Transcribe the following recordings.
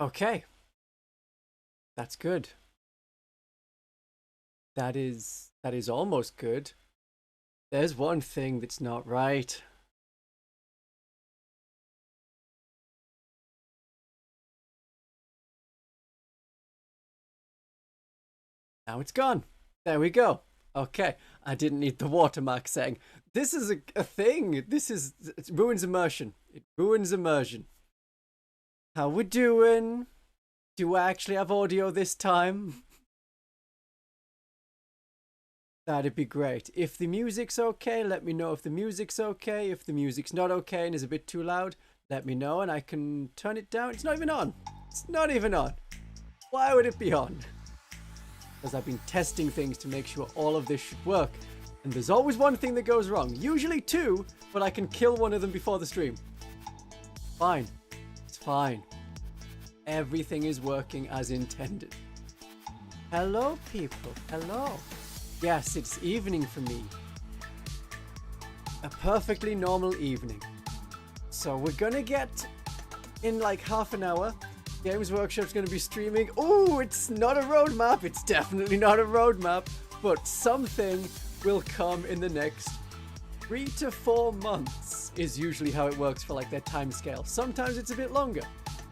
Okay, that's good. That is almost good. There's one thing that's not right. Now it's gone. There we go. Okay, I didn't need the watermark saying this is a thing. It ruins immersion. It ruins immersion. How we doing? Do I actually have audio this time? That'd be great. If the music's okay, let me know if the music's okay. If the music's not okay and is a bit too loud, let me know and I can turn it down. It's not even on. It's not even on. Why would it be on? Because I've been testing things to make sure all of this should work. And there's always one thing that goes wrong. Usually two, but I can kill one of them before the stream. Fine. It's fine. Everything is working as intended. Hello, people. Hello. Yes, it's evening for me. A perfectly normal evening. So we're gonna get, in like half an hour, Games Workshop's gonna be streaming. Ooh, it's not a roadmap. It's definitely not a roadmap. But something will come in the next 3 to 4 months is usually how it works for like their time scale. Sometimes it's a bit longer.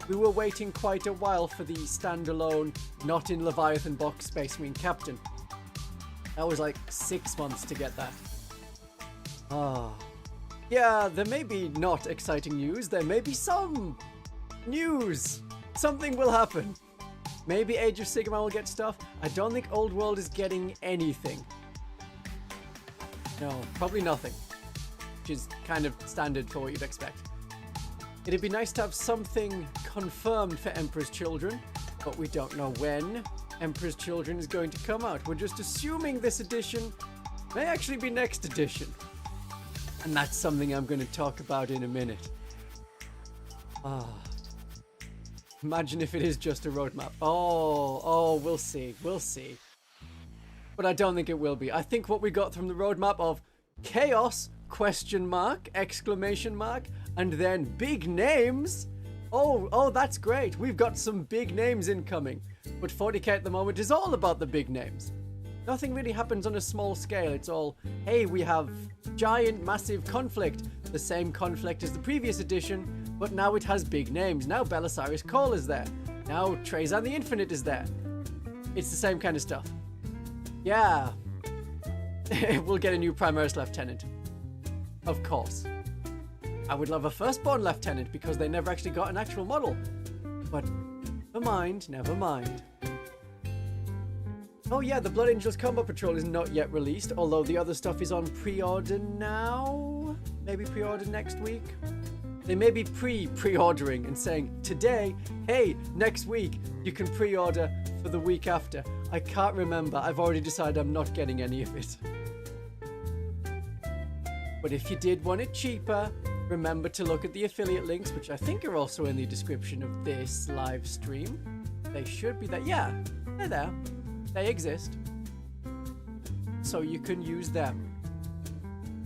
We were waiting quite a while for the standalone, not in Leviathan box Space Marine Captain. That was like 6 months to get that. Ah. Yeah, there may be not exciting news. There may be some news. Something will happen. Maybe Age of Sigmar will get stuff. I don't think Old World is getting anything. No, probably nothing. Which is kind of standard for what you'd expect. It'd be nice to have something confirmed for Emperor's Children, but we don't know when Emperor's Children is going to come out. We're just assuming this edition may actually be next edition. And that's something I'm going to talk about in a minute. Ah. Imagine if it is just a roadmap. Oh, we'll see. We'll see. But I don't think it will be. I think what we got from the roadmap of chaos, question mark, exclamation mark, and then big names. Oh, that's great. We've got some big names incoming. But 40k at the moment is all about the big names. Nothing really happens on a small scale. It's all, hey, we have giant, massive conflict. The same conflict as the previous edition, but now it has big names. Now Belisarius Cawl is there. Now Trazan the Infinite is there. It's the same kind of stuff. Yeah. We'll get a new Primaris Lieutenant. Of course. I would love a Firstborn Lieutenant because they never actually got an actual model. But never mind, never mind. Oh yeah, the Blood Angels Combat Patrol is not yet released, although the other stuff is on pre-order now? Maybe pre-order next week? They may be pre-ordering and saying, today, hey, next week, you can pre-order for the week after. I can't remember. I've already decided I'm not getting any of it. But if you did want it cheaper, remember to look at the affiliate links, which I think are also in the description of this live stream. They should be there. Yeah, they're there. They exist. So you can use them.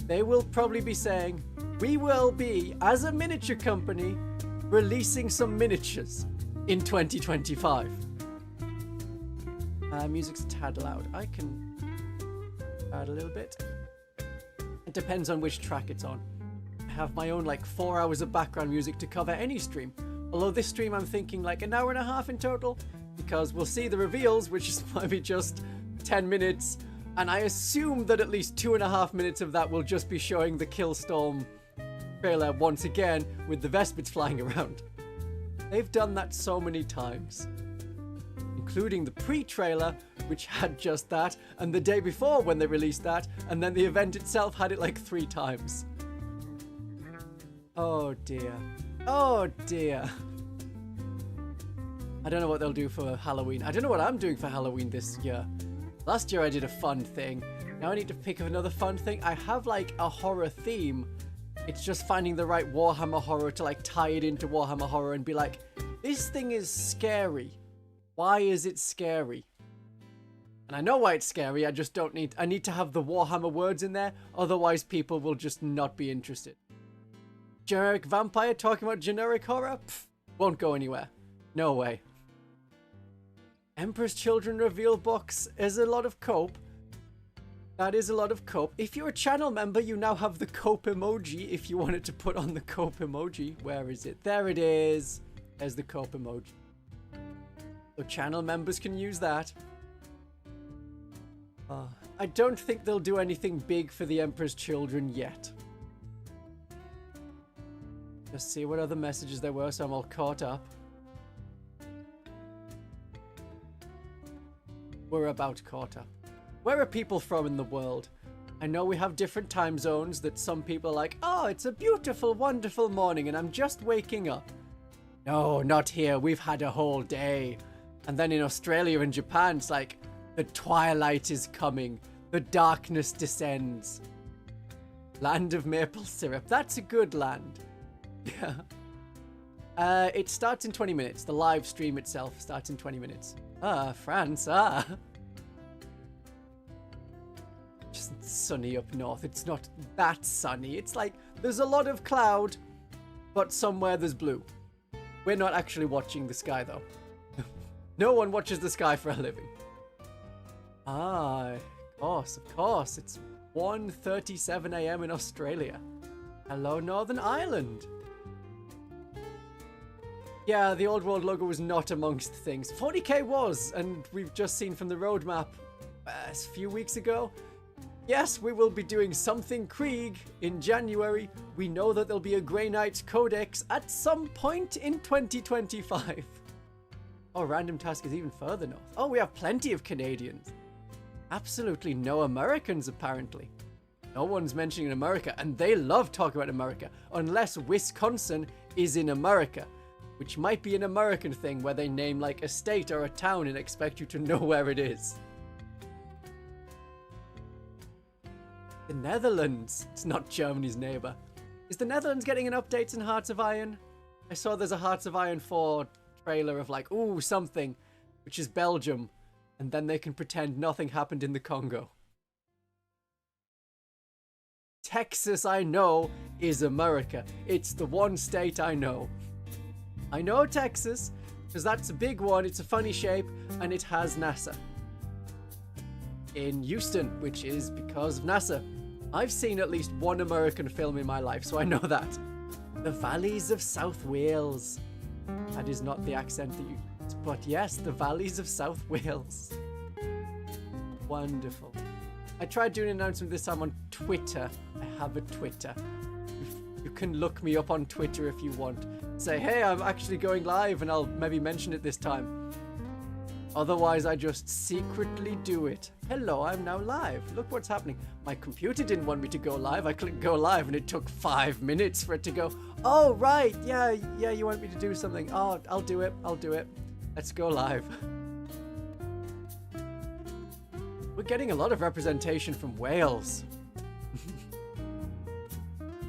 They will probably be saying, we will be, as a miniature company, releasing some miniatures in 2025. Music's a tad loud. I can add a little bit. It depends on which track it's on. I have my own like 4 hours of background music to cover any stream. Although this stream I'm thinking like an hour and a half in total, because we'll see the reveals, which is maybe just 10 minutes, and I assume that at least 2.5 minutes of that will just be showing the Killstorm trailer once again with the Vespids flying around. They've done that so many times, including the pre-trailer, which had just that, and the day before when they released that, and then the event itself had it like 3 times. Oh dear. Oh dear. I don't know what they'll do for Halloween. I don't know what I'm doing for Halloween this year. Last year I did a fun thing. Now I need to pick up another fun thing. I have like a horror theme. It's just finding the right Warhammer horror to like tie it into Warhammer horror and be like, this thing is scary. Why is it scary? And I know why it's scary. I just don't need... I need to have the Warhammer words in there. Otherwise people will just not be interested. Generic vampire talking about generic horror? Pff, won't go anywhere. No way. Emperor's Children reveal box is a lot of cope. That is a lot of cope. If you're a channel member, you now have the cope emoji if you wanted to put on the cope emoji. Where is it? There it is. There's the cope emoji. So channel members can use that. I don't think they'll do anything big for the Emperor's Children yet. Let's see what other messages there were, so I'm all caught up. We're about caught up. Where are people from in the world? I know we have different time zones that some people are like, oh, it's a beautiful, wonderful morning and I'm just waking up. No, not here. We've had a whole day. And then in Australia and Japan, it's like, the twilight is coming. The darkness descends. Land of maple syrup. That's a good land. Yeah. It starts in 20 minutes. The live stream itself starts in 20 minutes. France, Just sunny up north. It's not that sunny. It's like, there's a lot of cloud, but somewhere there's blue. We're not actually watching the sky, though. No one watches the sky for a living. Of course. It's 1:37 a.m. in Australia. Hello, Northern Ireland. Yeah, the Old World logo was not amongst things. 40k was, and we've just seen from the roadmap a few weeks ago. Yes, we will be doing something Krieg in January. We know that there'll be a Grey Knight Codex at some point in 2025. Oh, random task is even further north. Oh, we have plenty of Canadians. Absolutely no Americans, apparently. No one's mentioning America, and they love talking about America, unless Wisconsin is in America, which might be an American thing where they name like a state or a town and expect you to know where it is. The Netherlands. It's not Germany's neighbor. Is the Netherlands getting an update in Hearts of Iron? I saw there's a Hearts of Iron 4 trailer of like, ooh, something, which is Belgium, and then they can pretend nothing happened in the Congo. Texas, I know, is America. It's the one state I know. I know Texas, because that's a big one, it's a funny shape, and it has NASA. In Houston, which is because of NASA. I've seen at least one American film in my life, so I know that. The Valleys of South Wales. That is not the accent that you... But yes, the Valleys of South Wales. Wonderful. I tried doing an announcement this time on Twitter. I have a Twitter. You can look me up on Twitter if you want. Say, hey, I'm actually going live, and I'll maybe mention it this time. Otherwise, I just secretly do it. Hello, I'm now live. Look what's happening. My computer didn't want me to go live. I clicked go live, and it took 5 minutes for it to go, oh, right, yeah, you want me to do something. Oh, I'll do it. Let's go live. We're getting a lot of representation from Wales.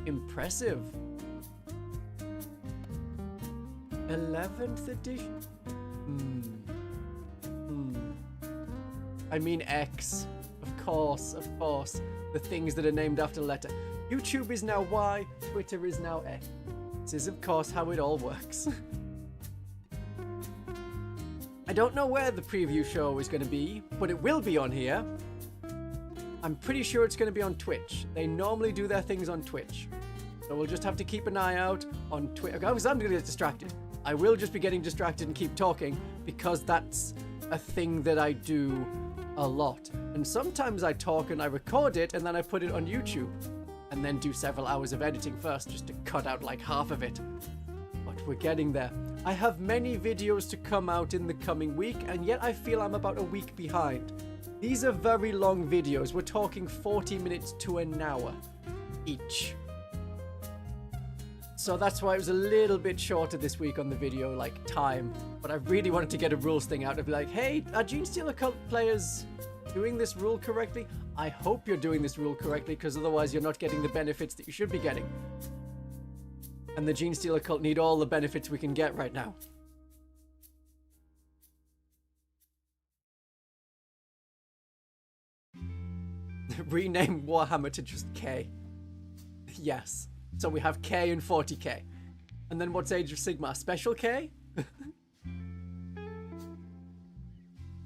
Impressive. 11th edition? I mean X. Of course. The things that are named after a letter. YouTube is now Y, Twitter is now X. This is, of course, how it all works. I don't know where the preview show is going to be, but it will be on here. I'm pretty sure it's going to be on Twitch. They normally do their things on Twitch. So we'll just have to keep an eye out on Twitch. Because I'm going to get distracted. I will just be getting distracted and keep talking because that's a thing that I do a lot. And sometimes I talk and I record it and then I put it on YouTube. And then do several hours of editing first just to cut out like half of it. But we're getting there. I have many videos to come out in the coming week, and yet I feel I'm about a week behind. These are very long videos. We're talking 40 minutes to an hour each. So that's why it was a little bit shorter this week on the video, like, time. But I really wanted to get a rules thing out of like, hey, are Genestealer Occult players doing this rule correctly? I hope you're doing this rule correctly, because otherwise you're not getting the benefits that you should be getting. And the Genestealer Occult need all the benefits we can get right now. Rename Warhammer to just K. Yes. So we have K and 40k. And then what's Age of Sigmar? Special K?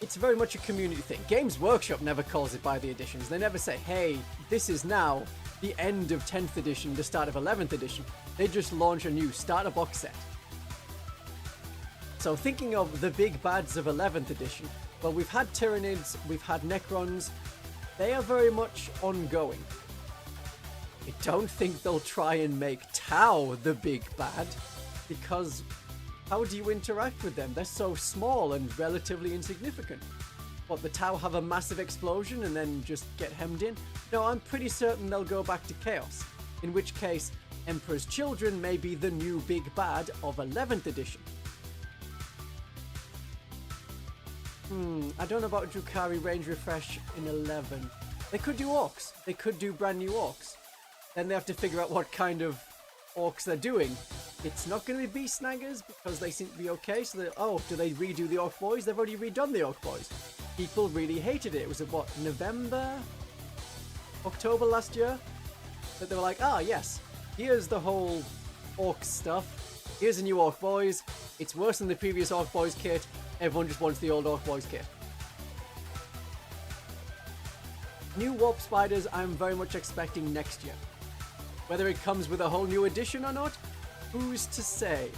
it's very much a community thing. Games Workshop never calls it by the editions. They never say, hey, this is now the end of 10th edition, the start of 11th edition. They just launch a new starter box set. So thinking of the big bads of 11th edition, well, we've had Tyranids, we've had Necrons. They are very much ongoing. I don't think they'll try and make Tau the big bad, because how do you interact with them? They're so small and relatively insignificant. What, the Tau have a massive explosion and then just get hemmed in? No, I'm pretty certain they'll go back to Chaos, in which case Emperor's Children may be the new big bad of 11th edition. I don't know about Drukhari range refresh in 11. They could do orcs. They could do brand new orcs. Then they have to figure out what kind of orcs they're doing. It's not going to be beast snaggers because they seem to be okay. So oh, do they redo the orc boys? They've already redone the orc boys. People really hated it. It was what, November? October last year? That they were like, ah, yes, here's the whole orc stuff. Here's a new orc boys. It's worse than the previous orc boys kit. Everyone just wants the old orc boys kit. New warp spiders I'm very much expecting next year. Whether it comes with a whole new edition or not, who's to say?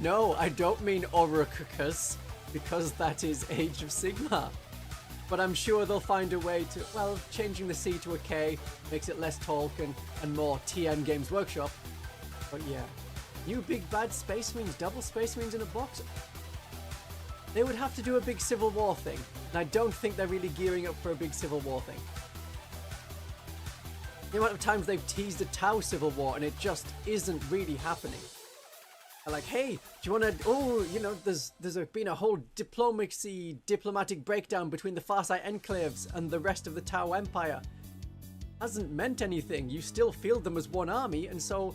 No, I don't mean Orokukus, because that is Age of Sigmar. But I'm sure they'll find a way to, well, changing the C to a K makes it less Tolkien and more TM Games Workshop. But yeah, new big bad Space Marines, double Space Marines in a box. They would have to do a big Civil War thing, and I don't think they're really gearing up for a big Civil War thing. The amount of times they've teased a Tau Civil War and it just isn't really happening. They're like, hey, do you want to, oh, you know, there's been a whole diplomatic breakdown between the Farsight Enclaves and the rest of the Tau Empire. Hasn't meant anything. You still field them as one army, and so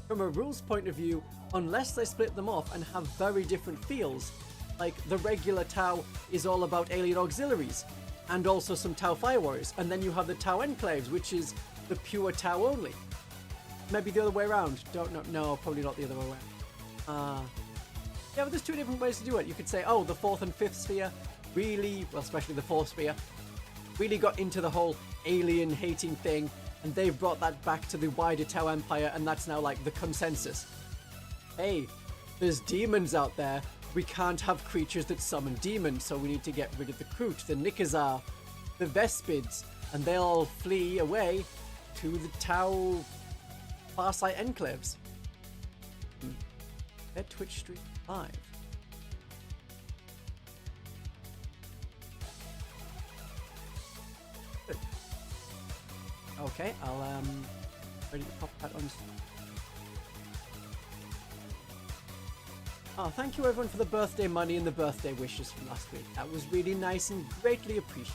from a rules point of view, unless they split them off and have very different feels, like the regular Tau is all about alien auxiliaries and also some Tau Fire Warriors, and then you have the Tau Enclaves, which is the pure Tau only. Maybe the other way around. Don't know. No, probably not the other way around. Yeah, but there's two different ways to do it. You could say, oh, the 4th and 5th sphere really, well, especially the 4th sphere, really got into the whole alien hating thing, and they've brought that back to the wider Tau Empire, and that's now like the consensus. Hey, there's demons out there. We can't have creatures that summon demons, so we need to get rid of the Kroot, the Nikazar, the Vespids, and they'll all flee away to the Tau Farsight Enclaves. At Twitch Stream Live. Good. Okay, I'll ready to pop that on. Oh, thank you everyone for the birthday money and the birthday wishes from last week. That was really nice and greatly appreciated.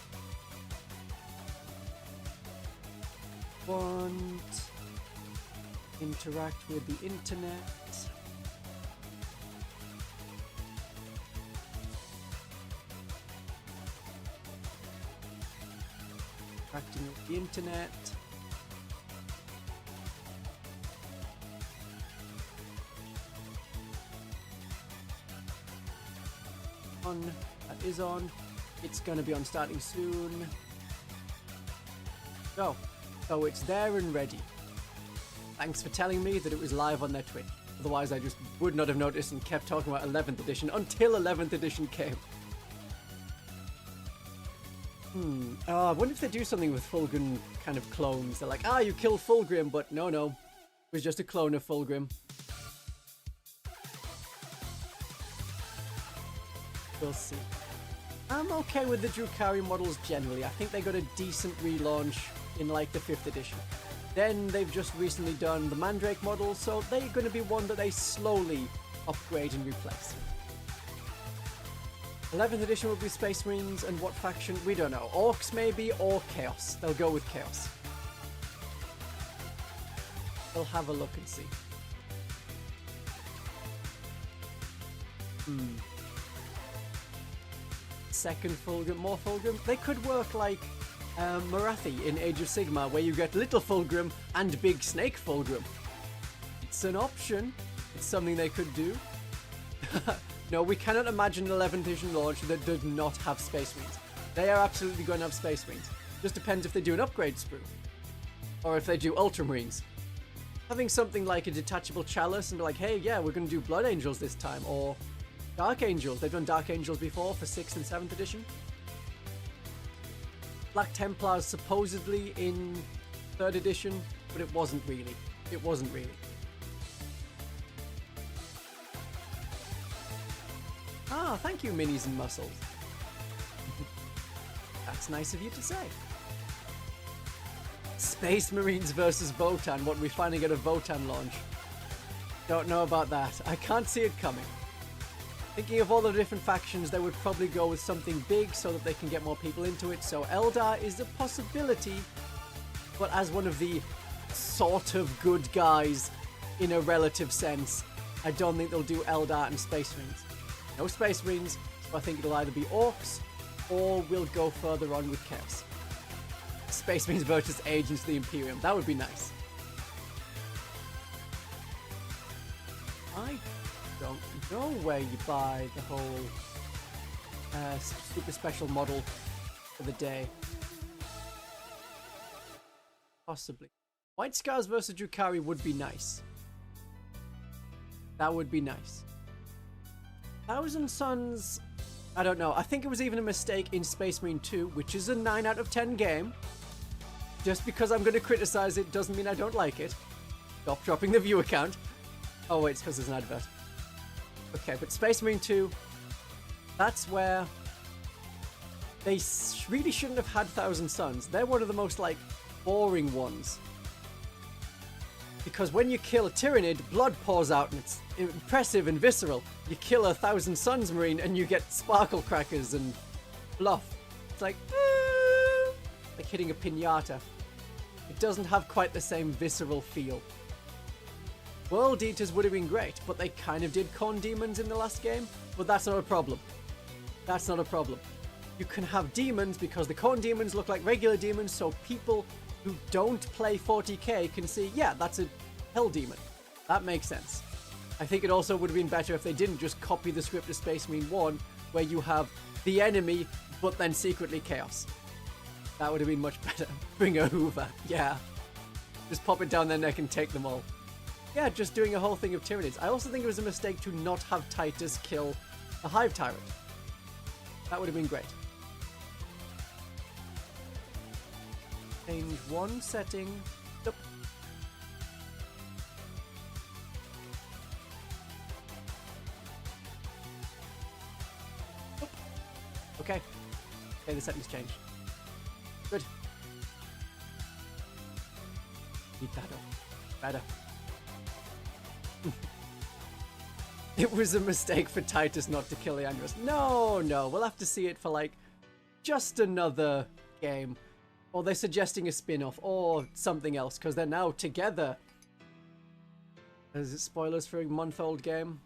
Want interact with the internet. Interacting with the internet. That is on. It's going to be on starting soon. So it's there and ready. Thanks for telling me that it was live on their Twitch. Otherwise I just would not have noticed and kept talking about 11th edition until 11th edition came. I wonder if they do something with Fulgrim kind of clones. They're like, you killed Fulgrim, but no, it was just a clone of Fulgrim. We'll see. I'm okay with the Drukhari models generally. I think they got a decent relaunch in like the 5th edition. Then they've just recently done the Mandrake model, so they're going to be one that they slowly upgrade and replace. 11th edition will be Space Marines, and what faction? We don't know. Orcs maybe, or Chaos. They'll go with Chaos. They'll have a look and see. Second Fulgrim, more Fulgrim. They could work like Marathi in Age of Sigmar, where you get little Fulgrim and big snake Fulgrim. It's an option. It's something they could do. No, we cannot imagine an 11th edition launch that does not have Space Marines. They are absolutely going to have Space Marines. Just depends if they do an upgrade sprue. Or if they do Ultramarines. Having something like a detachable chalice and be like, hey, yeah, we're going to do Blood Angels this time. Or Dark Angels. They've done Dark Angels before for 6th and 7th edition. Black Templars supposedly in 3rd edition, but it wasn't really. It wasn't really. Ah, thank you, Minis and Muscles. That's nice of you to say. Space Marines versus Votann. What, we finally get a Votann launch? Don't know about that. I can't see it coming. Thinking of all the different factions, they would probably go with something big so that they can get more people into it. So Eldar is a possibility, but as one of the sort of good guys in a relative sense, I don't think they'll do Eldar and Space Marines. No Space Marines, so I think it'll either be Orcs or we'll go further on with Chaos. Space Marines versus Agents of the Imperium. That would be nice. I don't know where you buy the whole super special model for the day. Possibly. White Scars versus Drukhari would be nice. That would be nice. Thousand Suns, I don't know. I think it was even a mistake in Space Marine 2, which is a 9 out of 10 game. Just because I'm going to criticize it doesn't mean I don't like it. Stop dropping the viewer count. Oh wait, it's because there's an advert. Okay, but Space Marine 2, that's where they really shouldn't have had Thousand Suns. They're one of the most, like, boring ones. Because when you kill a Tyranid, blood pours out and it's impressive and visceral. You kill a Thousand Suns Marine and you get sparkle crackers and fluff. It's like hitting a piñata. It doesn't have quite the same visceral feel. World Eaters would have been great, but they kind of did Corn Demons in the last game. But that's not a problem. That's not a problem. You can have demons because the Corn Demons look like regular demons, so people who don't play 40k can see, yeah, that's a Hell Demon. That makes sense. I think it also would have been better if they didn't just copy the script of Space Marine 1, where you have the enemy, but then secretly Chaos. That would have been much better. Bring a Hoover, yeah. Just pop it down their neck and take them all. Yeah, just doing a whole thing of Tyranids. I also think it was a mistake to not have Titus kill a Hive Tyrant. That would have been great. Change one setting. Yep. Okay. Okay, the settings changed. Good. Keep that up. Better. It was a mistake for Titus not to kill Leandros. No, we'll have to see it for, like, just another game. Or they're suggesting a spin-off or something else, because they're now together. Is it spoilers for a month-old game?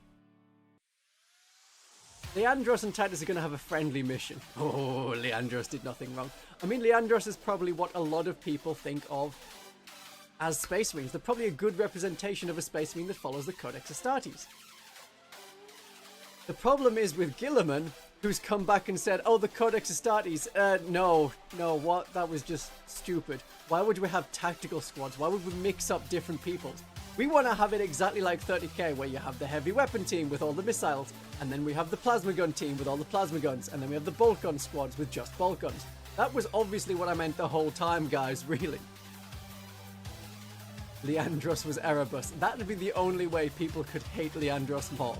Leandros and Titus are going to have a friendly mission. Oh, Leandros did nothing wrong. I mean, Leandros is probably what a lot of people think of as Space Marines. They're probably a good representation of a Space Marine that follows the Codex Astartes. The problem is with Guilliman, who's come back and said, oh, the Codex Astartes, no, what? That was just stupid. Why would we have tactical squads? Why would we mix up different peoples? We want to have it exactly like 30k, where you have the heavy weapon team with all the missiles, and then we have the plasma gun team with all the plasma guns, and then we have the bolt gun squads with just bolt guns. That was obviously what I meant the whole time, guys, really. Leandros was Erebus. That would be the only way people could hate Leandros more.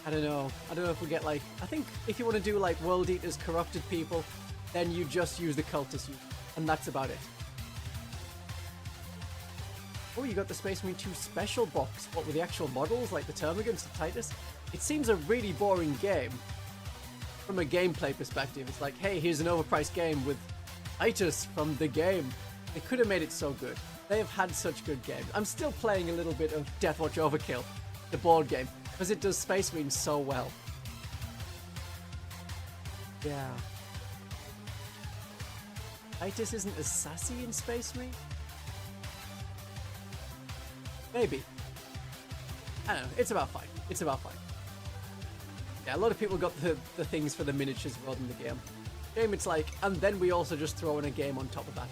I don't know. I don't know if we get, like... I think if you want to do, like, World Eaters, corrupted people, then you just use the cultist unit. And that's about it. Oh, you got the Space Marine 2 special box. What, with the actual models, like the Termagants and Titus? It seems a really boring game. From a gameplay perspective. It's like, hey, here's an overpriced game with Titus from the game. They could have made it so good. They have had such good games. I'm still playing a little bit of Deathwatch Overkill, the board game, because it does Space Marine so well. Yeah. Titus isn't as sassy in Space Marine? Maybe. I don't know. It's about fine. It's about fine. Yeah, a lot of people got the things for the miniatures rather than the game. Game, it's like, and then we also just throw in a game on top of that.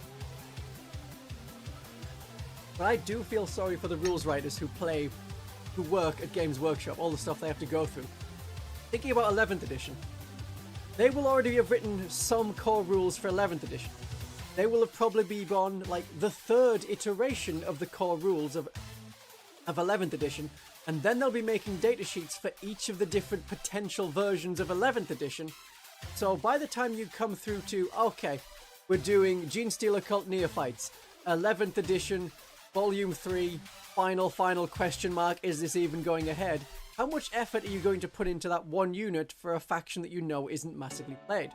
But I do feel sorry for the rules writers who work at Games Workshop, all the stuff they have to go through. Thinking about 11th edition, they will already have written some core rules for 11th edition. They will have probably been on like the 3rd iteration of the core rules of 11th edition, and then they'll be making data sheets for each of the different potential versions of 11th edition. So by the time you come through to, okay, we're doing Genestealer Cult Neophytes, 11th edition, volume 3, final question mark, is this even going ahead? How much effort are you going to put into that one unit for a faction that you know isn't massively played?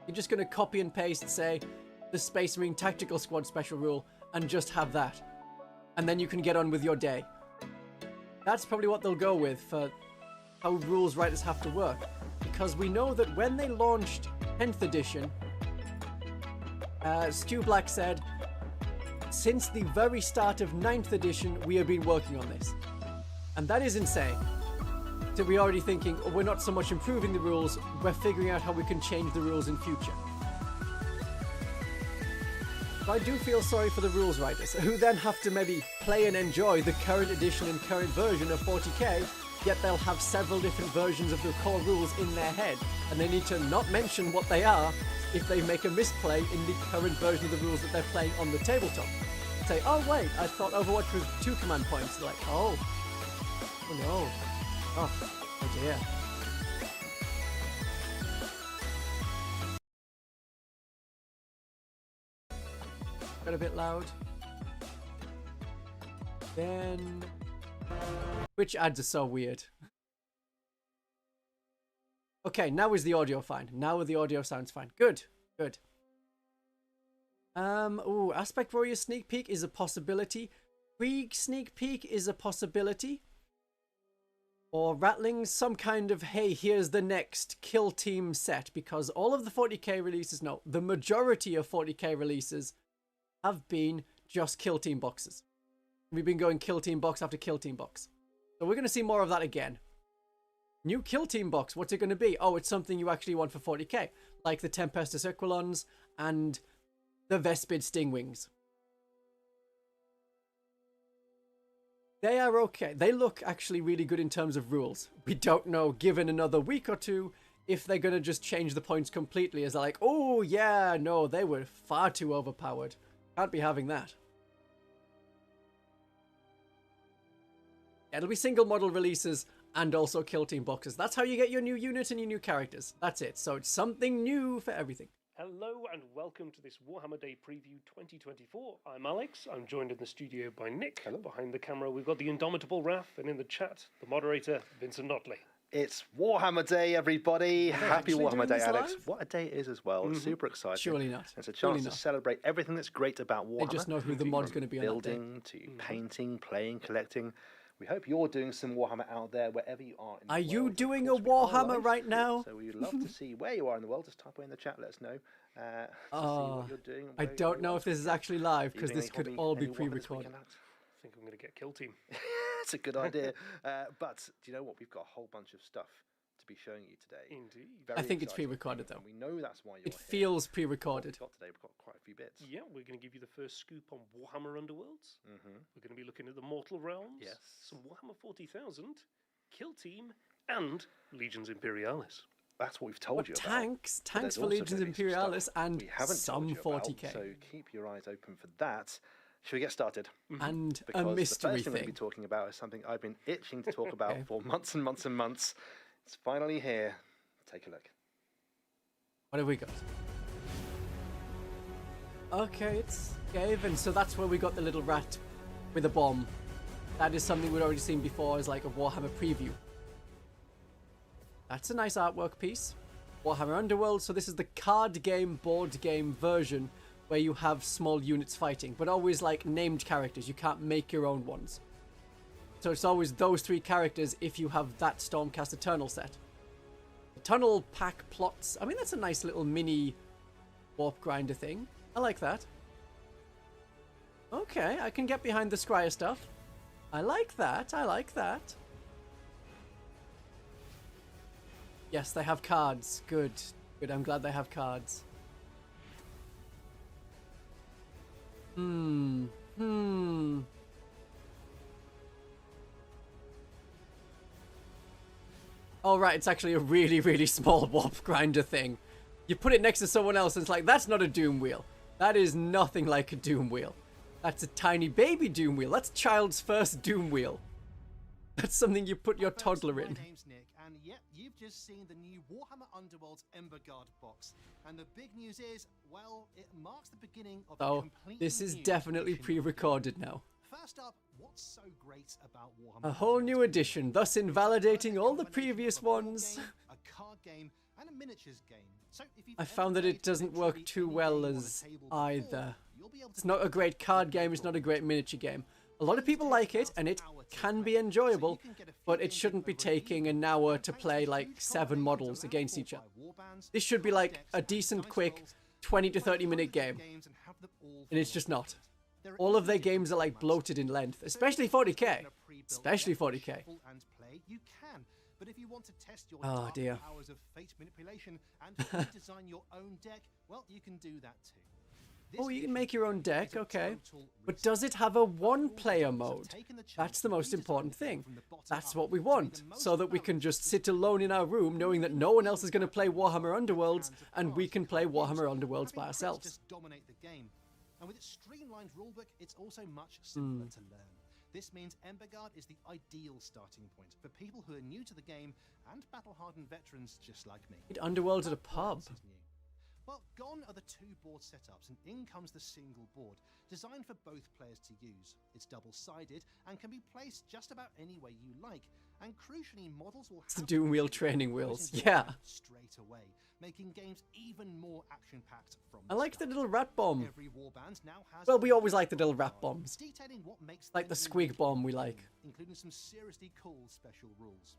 You're just going to copy and paste, say, the Space Marine Tactical Squad special rule, and just have that. And then you can get on with your day. That's probably what they'll go with for how rules writers have to work. Because we know that when they launched 10th edition, Stu Black said, since the very start of 9th edition, we have been working on this. And that is insane. So we're already thinking, oh, we're not so much improving the rules, we're figuring out how we can change the rules in future. So I do feel sorry for the rules writers, who then have to maybe play and enjoy the current edition and current version of 40k, yet they'll have several different versions of the core rules in their head, and they need to not mention what they are if they make a misplay in the current version of the rules that they're playing on the tabletop. Say, oh wait, I thought Overwatch was 2 command points. They're like, oh no, oh dear. Got a bit loud. Then... Which ads are so weird. Okay, now is the audio fine. Now the audio sounds fine. Good, good. Ooh, Aspect Warrior sneak peek is a possibility. Krieg sneak peek is a possibility. Or Rattling's some kind of, hey, here's the next kill team set. Because all of the 40k releases, no, the majority of 40k releases have been just kill team boxes. We've been going kill team box after kill team box. So we're going to see more of that again. New kill team box, what's it going to be? Oh, it's something you actually want for 40k. Like the Tempestus Equilons and the Vespid Stingwings. They are okay. They look actually really good in terms of rules. We don't know, given another week or two, if they're going to just change the points completely. As they're like, oh yeah, no, they were far too overpowered. Can't be having that. It'll be single model releases and also kill team boxes. That's how you get your new unit and your new characters. That's it. So it's something new for everything. Hello and welcome to this Warhammer Day Preview 2024. I'm Alex. I'm joined in the studio by Nick. Hello. Behind the camera we've got the indomitable Raph, and in the chat, the moderator, Vincent Notley. It's Warhammer Day, everybody. Happy Warhammer Day, Alex. Live? What a day it is as well. It's super exciting. Surely not. It's a chance to celebrate everything that's great about Warhammer. They just know who the mod's going to be on that day. Building, to painting, playing, collecting. We hope you're doing some Warhammer out there, wherever you are in the world. Are you doing a Warhammer right now? So we'd love to see where you are in the world. Just type away in the chat, let us know. To see what you're doing. I don't know if this is actually live, because this could all be pre-recorded. I think I'm going to get kill team. It's a good idea. But do you know what? We've got a whole bunch of stuff to be showing you today. Indeed. Very I think it's exciting. pre-recorded though. And we know that's why you're It here. feels pre-recorded. What we've got today, we've got quite a few bits. Yeah, we're going to give you the first scoop on Warhammer Underworlds. We're going to be looking at the Mortal Realms. Yes. Some Warhammer 40,000, Kill Team, and Legions Imperialis. That's what we've told you about. Tanks But there's for also Legions gonna be some Imperialis, stuff and we haven't some told you about, 40k. So keep your eyes open for that. Should we get started? And Because a the mystery first thing we're going to thing. be talking about is something I've been itching to talk about for months and months and months. It's finally here. Take a look. What have we got? Okay, it's Gavin. So that's where we got the little rat with a bomb. That is something we'd already seen before as like a Warhammer preview. That's a nice artwork piece. Warhammer Underworld. So this is the card game, board game version where you have small units fighting, but always like named characters. You can't make your own ones. So it's always those 3 characters if you have that Stormcast Eternal set. The Tunnel Pack Plots. I mean, that's a nice little mini warp grinder thing. I like that. Okay, I can get behind the Scryer stuff. I like that. I like that. Yes, they have cards. Good. Good. I'm glad they have cards. Hmm. Oh, right. It's actually a really, really small warp grinder thing. You put it next to someone else and it's like, that's not a doom wheel. That is nothing like a doom wheel. That's a tiny baby doom wheel. That's child's first doom wheel. That's something you put your toddler in. My name's Nick, and yep, you've just seen the new Warhammer Underworld's Ember Guard box. And the big news is, well, it marks the beginning of a Oh, completely this is new definitely edition of pre-recorded now. First up, what's so great about Warhammer? A whole new edition, thus invalidating all the Combination previous of a board ones. game, a card game, and a miniatures game. So if you've I ever found that it played doesn't work literally too any well game on a as table before, either. you'll be able It's to not a great card game, it's not a great miniature game. A lot of people like it, and it can be enjoyable, but it shouldn't be taking an hour to play like 7 models against each other. This should be like a decent, quick 20 to 30 minute game, and it's just not. All of their games are like bloated in length, especially 40k. Especially 40k. But if you want to test your Oh, dark dear. powers of fate manipulation and design your own deck, well, you can do that too. Oh, you can make your own deck, okay. But does it have a one-player mode? That's the most important thing. That's what we want, so that we can just sit alone in our room knowing that no one else is going to play Warhammer Underworlds, and we can play Warhammer Underworlds by ourselves. Just dominate the game. And with its streamlined rulebook, it's also much simpler to learn. This means Ember Guard is the ideal starting point for people who are new to the game and battle-hardened veterans just like me. It Underworld's at a What pub. else is new? Well, gone are the 2 board setups, and in comes the single board, designed for both players to use. It's double-sided and can be placed just about any way you like. And crucially, models will It's the have Doom Wheel built-in training buttons wheels. into Yeah. them straight away, making games even more action-packed from I like the start. little rat bomb. Every warband now has Well, a we always like the little card rat bombs. detailing what makes Like them the squig unique bomb to we the like. game, including some seriously cool special rules.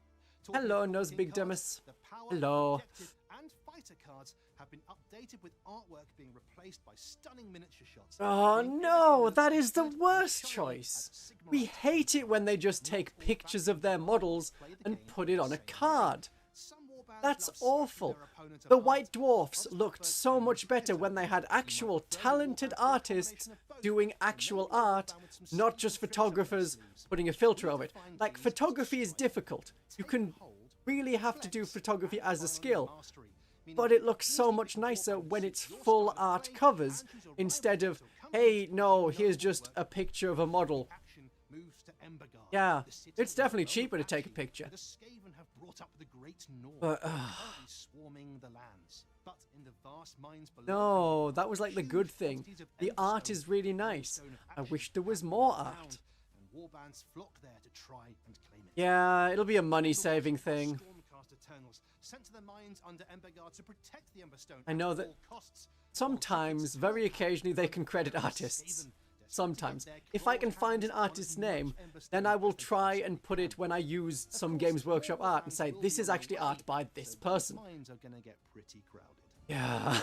Hello, Talking Nose of Big cards, Demus. the power, Hello. objective, and fighter cards have been updated with artwork being replaced by stunning miniature shots. Oh making no, everything that look is the as good worst and shiny choice. as Sigma We Eye. hate it when they just take pictures of their models and put it on a card. Some warbands That's love slapping awful. their opponent The apart. White Dwarfs Others looked prefer so to much use better glitter. when they had You might actual throw talented warbands with a artists combination of both, doing and then actual put the art, warband with some not simple just tricks up their photographers sleeves. putting a filter We over it. define Like, games photography is straight. difficult. You Take can hold, really have to do flex, photography and as a finally skill. mastery, meaning But it looks so choose much different nicer warbands when that it's suit your full style of art play, covers and choose a instead rival of, so come hey, with no, no here's just work. a picture of a model. Action moves to Ember Guard, Yeah, the city it's of definitely the cheaper to realm of take a Achi. picture. The Skaven have brought up the Great North, But, currently swarming the lands. But in the vast mines below, No, that was like the huge good thing. quantities of The art Endstone, is really the nice. Endstone of I action, wish there was have been more found, art. And warbands flock there to try and claim it. Yeah, it'll be a Also money-saving watch thing. Stormcast Eternals sent to the mines under Ember Guard to protect the Emberstone I know at that all costs. Sometimes, very occasionally, they can credit artists. Sometimes. If I can find an artist's name, then I will try and put it when I use some Games Workshop art and say, this is actually art by this person. Mines are gonna get pretty crowded. Yeah.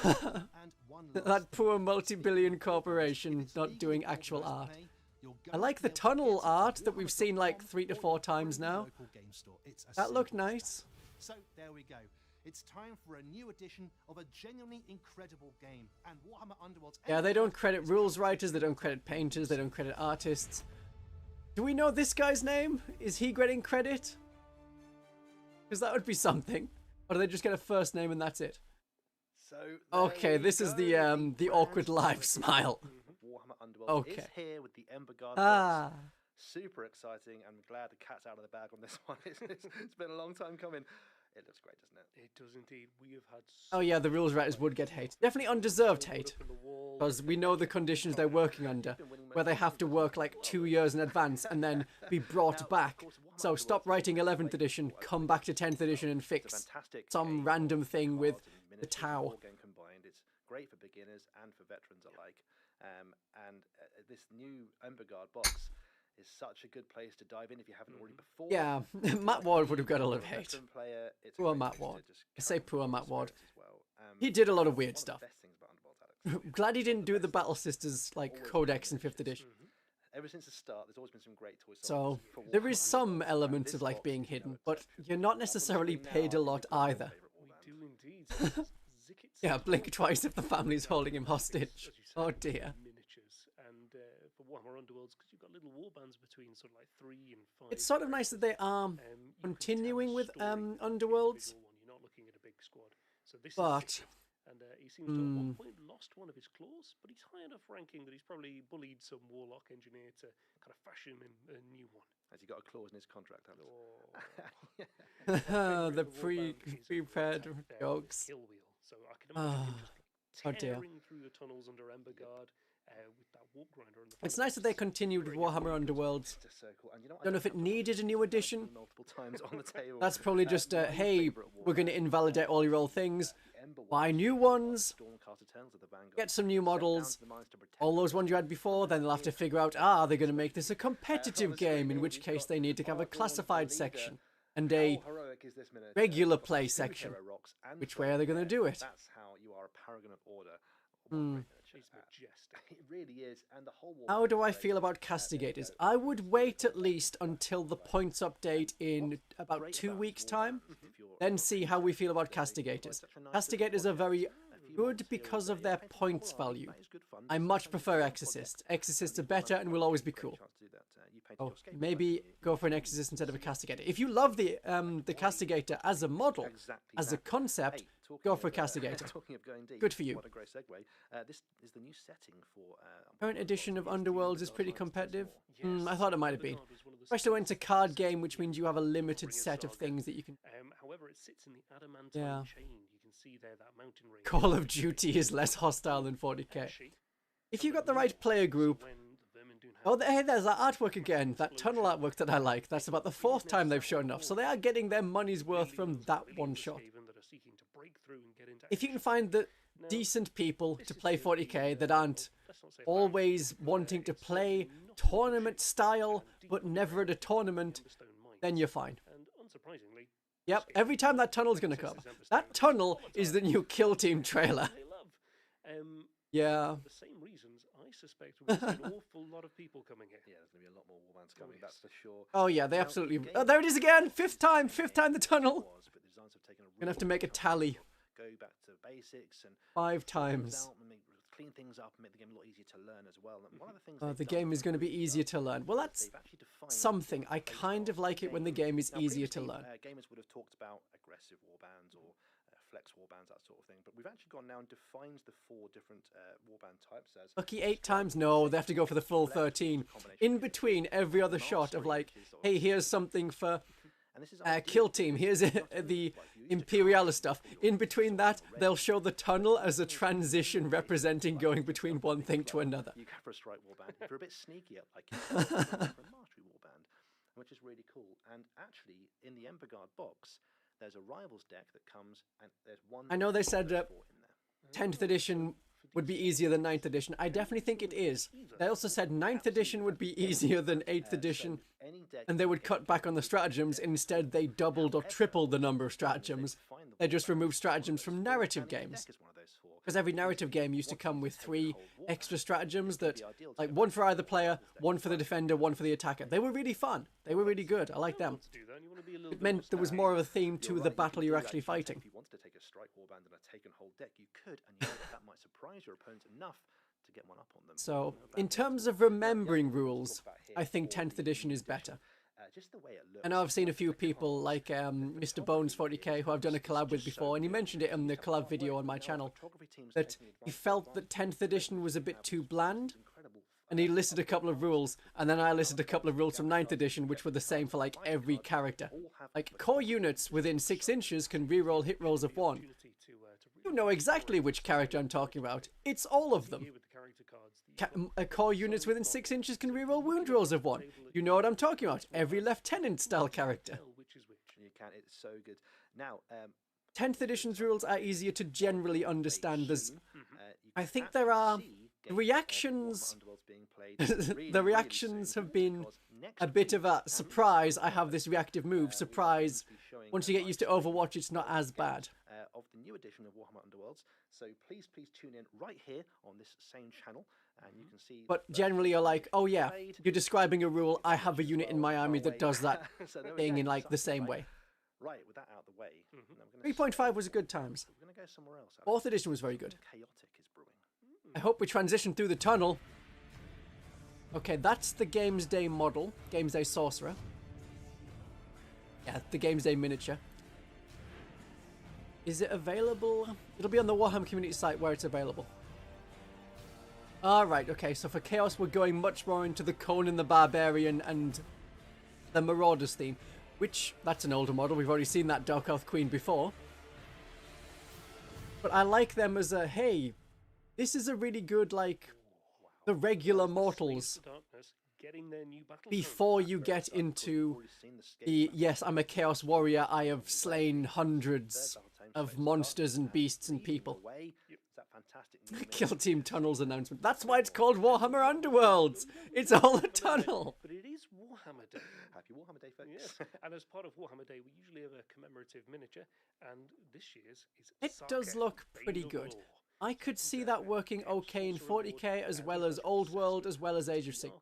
And one last That poor thing. multi-billion If corporation it's not legal doing or actual press art. play, you're I going like to the be able to tunnel get it art at that we've seen like warhammer.com 3 to or 4 your times friendly now. local game store. It's a That looked simple nice. step. So there we go. It's time for a new edition of a genuinely incredible game. And Warhammer Underworld's Yeah, they Ember don't Guard credit is rules coming writers, they to don't credit the painters, they don't soon. credit artists. Do we know this guy's name? Is he getting credit? Because that would be something. Or do they just get a first name and that's it? So Okay, there we this is the go, the awkward grand live opening smile. of Warhammer Underworld is Okay. here with the Ember Guard Ah. box. Super exciting. I'm glad the cat's out of the bag on this one. It's been a long time coming. It looks great, doesn't it? It does indeed. We have had. Oh yeah, the rules writers would get hate. Definitely undeserved hate. Because we know the conditions they're working under, where they have to work like 2 years in advance and then be brought back. So stop writing 11th edition, come back to 10th edition and It's a fix fantastic some game random of thing with cards and the miniatures, Tau. war game combined. It's great for beginners and for veterans alike. This new Ember Guard box is such a good place to dive in if you haven't already before. Yeah, Matt Ward would have got a lot of If you're hate. veteran player, it's a Poor great Matt place to Ward. just I say come poor with Matt the Ward. spirits as well. He did a lot of One weird the stuff. best things about Underworld, Alex. Glad he didn't do the Battle Sisters like Codex in 5th edition. ever since the start, there's always been some great toy So solvers for there is Warhammer some Underworld, and elements this of like box, being you know, hidden, it's but a- you're not necessarily Now, paid a I think lot we've got our either. favourite We warband. do indeed. Zickets. Yeah, blink twice if the family's holding him hostage. As you say, Oh dear. Miniatures. And for Warhammer Underworlds, because you've got little warbands between sort of like 3 and 5. It's sort of nice that they are you could continuing tell a with story with each Underworlds, individual one. You're not looking at a big squad. So this but is Zicket, and he seems to at one point lost one of his claws, but he's high enough ranking that he's probably bullied some warlock engineer to kind of fashion a new one. Has he got a clause in his contract, Alex? the prepared jokes. Kill wheel. So I can imagine him Oh just dear. tearing through the tunnels under Emberguard with that warp grinder. On the It's front. nice that they continued with Warhammer Underworlds. Just so cool. And you know, Don't know if it needed a new edition. multiple times on the table. That's probably just My hey, favourite we're going to warband, invalidate all your old things. the Ember Buy ones, new ones. Stormcaster Tales of the Vanguard. Get some new Step down models. to the mines to protect All the those ones you had before, then they'll have to figure out, are they going to make this a competitive Honestly, game, in Neil, which you've case got they need to have a Hard Dawn, classified the section leader. and How a heroic is this miniature? regular You've got play superhero section. rocks and Which way are they going to do it? That's how you are a paragon of order. He's majestic. It really is, and the whole. How do I warband feel about castigators? I would wait at least until the points update in about 2 weeks' time, then see how we feel about castigators. Castigators are very good because of their points value. I much prefer Exorcists. Exorcists are better and will always be cool. Oh, maybe go for an Exorcist instead of a Castigator. If you love the Castigator as a model, as a concept, go for a Castigator. Talking of going deep, Good for you. What a great segue. This is the new setting for. Current edition of Underworlds is pretty competitive. Yes, I thought it might have been. Emberguard was one of the Especially when it's a standouts card this game, which means you have a limited Bring a set of saga. things that you can... However, it sits in the adamantine Yeah. chain. You can see there that mountain range. Call of Duty is less hostile than 40k. Actually, If you've got the right player group... when the Vermindun Oh, hey, there's that artwork again. That tunnel artwork that I like. That's about the 4th time they've shown off. So they are getting their money's worth from that one shot. If you can find the decent people to play 40k that aren't always wanting to play tournament style, but never at a tournament, then you're fine. And unsurprisingly, Yep, every time that tunnel's going to come. That tunnel is the new Kill Team trailer. they love. Yeah. For the same reasons, I suspect we'll see an awful lot of people coming here. Yeah, there's going to be a lot more warbands coming. That's for sure. Oh yeah, they absolutely... Oh, there it is again! Fifth time the tunnel! But the designs have taken a Gonna have to real make a look tally. Go back to basics and 5 sort things times. out and clean things up and make the game a lot easier to learn as well. And one of the things The game is going to be easier to learn. Well, that's they've actually defined something. I kind of like it when the game is Now, easier to previously, learn. Gamers would have talked about aggressive warbands or flex warbands, that sort of thing. But we've actually gone now and defined the 4 different warband types as Lucky 8 times? No, they have to go for the full 13. In between every other shot of like, hey, here's something for and this is Kill Team, here's the Imperialis stuff. In between that, they'll show the tunnel as a transition representing going between one thing to another. You go for a strike warband. If you're a bit sneaky, like you go for a mastery warband, which is really cool. And actually, in the Emberguard box, there's a rivals deck that comes, and there's one. I know they said in there. 10th edition would be easier than 9th edition. I definitely think it is. They also said 9th edition would be easier than 8th edition, Any deck and they would cut back on the stratagems. Instead, they doubled or tripled the number of stratagems. They just removed stratagems from narrative games. Because every narrative game used to come with 3 extra stratagems that, like, one for either player, one for the defender, one for the attacker. They were really fun. They were really good. I like them. It meant there was more of a theme to the battle you're actually fighting. If you wanted to take a strike warband and a take and hold deck, you could, and you know that might surprise your opponent enough to get one up on them. So, in terms of remembering rules, I think 10th edition is better. Just the way it looks. I know I've seen a few people like Mr. Bones 40k who I've done a collab with before, and he mentioned it in the collab video on my channel, that he felt that 10th edition was a bit too bland, and he listed a couple of rules, and then I listed a couple of rules from 9th edition which were the same for like every character. Like, core units within 6 inches can reroll hit rolls of 1. You know exactly which character I'm talking about. It's all of them. Core units within 6 inches can reroll wound rolls of 1. You know what I'm talking about. Every lieutenant style character. You can. It's so good. Now, 10th edition's rules are easier to generally understand. I think there are reactions. The reactions have been a bit of a surprise. I have this reactive move. Surprise. Once you get used to Overwatch, it's not as bad. Of the new edition of Warhammer Underworld, Worlds. So please tune in right here on this same channel, and you can see. But generally, you're like, oh yeah, you're describing a rule. I have a unit in my army that does that So there we thing go, in like the exciting, same right? way. Right, with that out of the way. now I'm gonna 3.5 was a good times. We're going to go somewhere else. Alex. 4th edition was very good. Chaotic is brewing. I hope we transition through the tunnel. Okay, that's the Games Day model. Games Day Sorcerer. Yeah, the Games Day miniature. Is it available? It'll be on the Warhammer community site where it's available. Alright, okay, so for Chaos we're going much more into the Conan the Barbarian and the Marauders theme. Which, that's an older model. We've already seen that Dark Elf Queen before. But I like them as a, hey, this is a really good, like, the regular mortals. Before you get into the, yes, I'm a Chaos Warrior, I have slain hundreds of monsters and beasts and people. Kill Team Tunnels announcement. That's why it's called Warhammer Underworlds. It's all a tunnel. But it is Warhammer Day. Happy Warhammer Day, folks. Yes. And as part of Warhammer Day, we usually have a commemorative miniature, and this year's is. It does look pretty good. I could see that working okay in 40k as well as Old World as well as Age of Sigmar.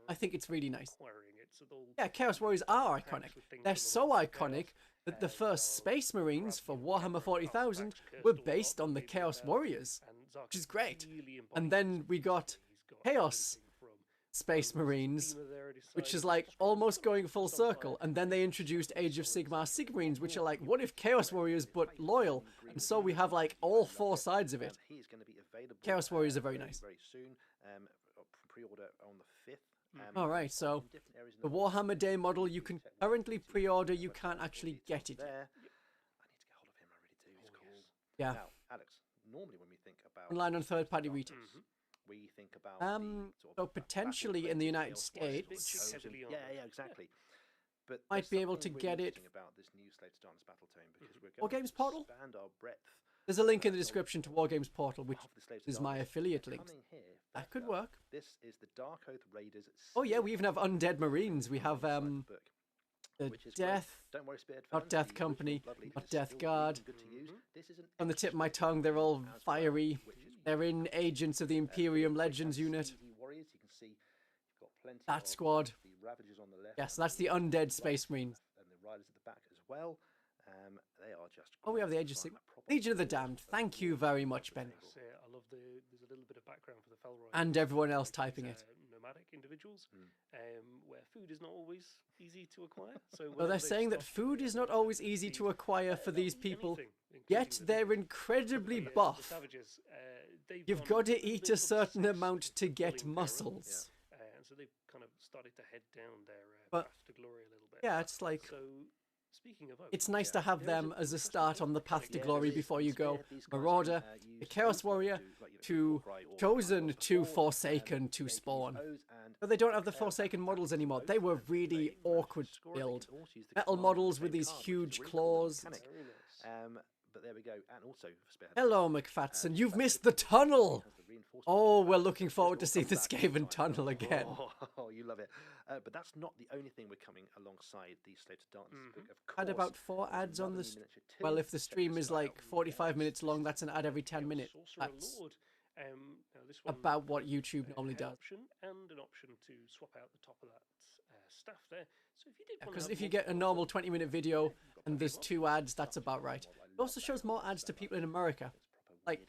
I think it's really nice. Yeah, Chaos Warriors are iconic. They're so iconic that the first Space Marines for Warhammer 40,000 were based on the Chaos Warriors, which is great. And then we got Chaos Space Marines, which is like almost going full circle. And then they introduced Age of Sigmar Sigmarines, which are like, what if Chaos Warriors but loyal? And so we have like all 4 sides of it. Chaos Warriors are very nice. Very soon. Pre-order on the 5th. Alright, so the Warhammer Day model you can currently pre-order, you can't actually get it. There. I need to get hold of him, I really do. He's cool. Yeah. Now, Alex, normally when we think about Online on third-party retailers. we think about so potentially in the United States, yeah, exactly. But might be able to get it. about this new Slay to Darkness battle tome because we're War going Games to Portal? expand our breadth. There's a link in the description to War Games Portal, which of the Slay to is my Darkness. affiliate link. Coming here, That could further, work. This is the Dark Oath Raiders. Oh yeah, we even have Undead Marines. We have the which is great. Death, Don't worry, Spearhead not fans, Death the Company, original's lovely. not It's Death still Guard. really good to use. This is an On the tip of my extra tongue, they're all as well, fiery. which is They're in Agents of the Imperium Legends unit. Warriors, you can see you've got plenty That of squad. the Ravagers on the left. Yes, that's the Undead Space Marines. And the Riders at the back as well. They are just. Oh, we have the Age of Sigmar. Legion of the Damned. Thank you very much, Ben. I love there's a little bit of background for the Felroy. And everyone else typing it. Nomadic individuals, where food is not always easy to acquire. So Well, they're saying that food is not always easy to acquire for these people, yet they're incredibly buff. You've got to eat a certain amount to get muscles. And so they've kind of started to head down their But, path to glory a little bit. Yeah, it's like, So, speaking of it's nice to have them as a start on the path to glory before you go Marauder, the Chaos Warrior, to Chosen, to Forsaken, to Spawn. But they don't have the Forsaken models anymore. They were really awkward to build. Metal models with these huge claws. But there we go, and also Spearhead. Hello, McFatson. You've missed the tunnel. Oh, we're looking forward to see the Skaven tunnel again. Oh, you love it. But that's not the only thing we're coming alongside the Slay to Darkness book. Of Had course, about 4 ads on another this. miniature too. Well, if the Check stream this is out. like 45 minutes long, that's an ad every 10 minutes. Sorcerer That's Lord. Now this one about what YouTube normally an does. option and an option to swap out the top of that staff there. So if you did Because if you get a normal 20-minute video and there's 2 ads, that's about right. It also shows more ads to people in America. Like,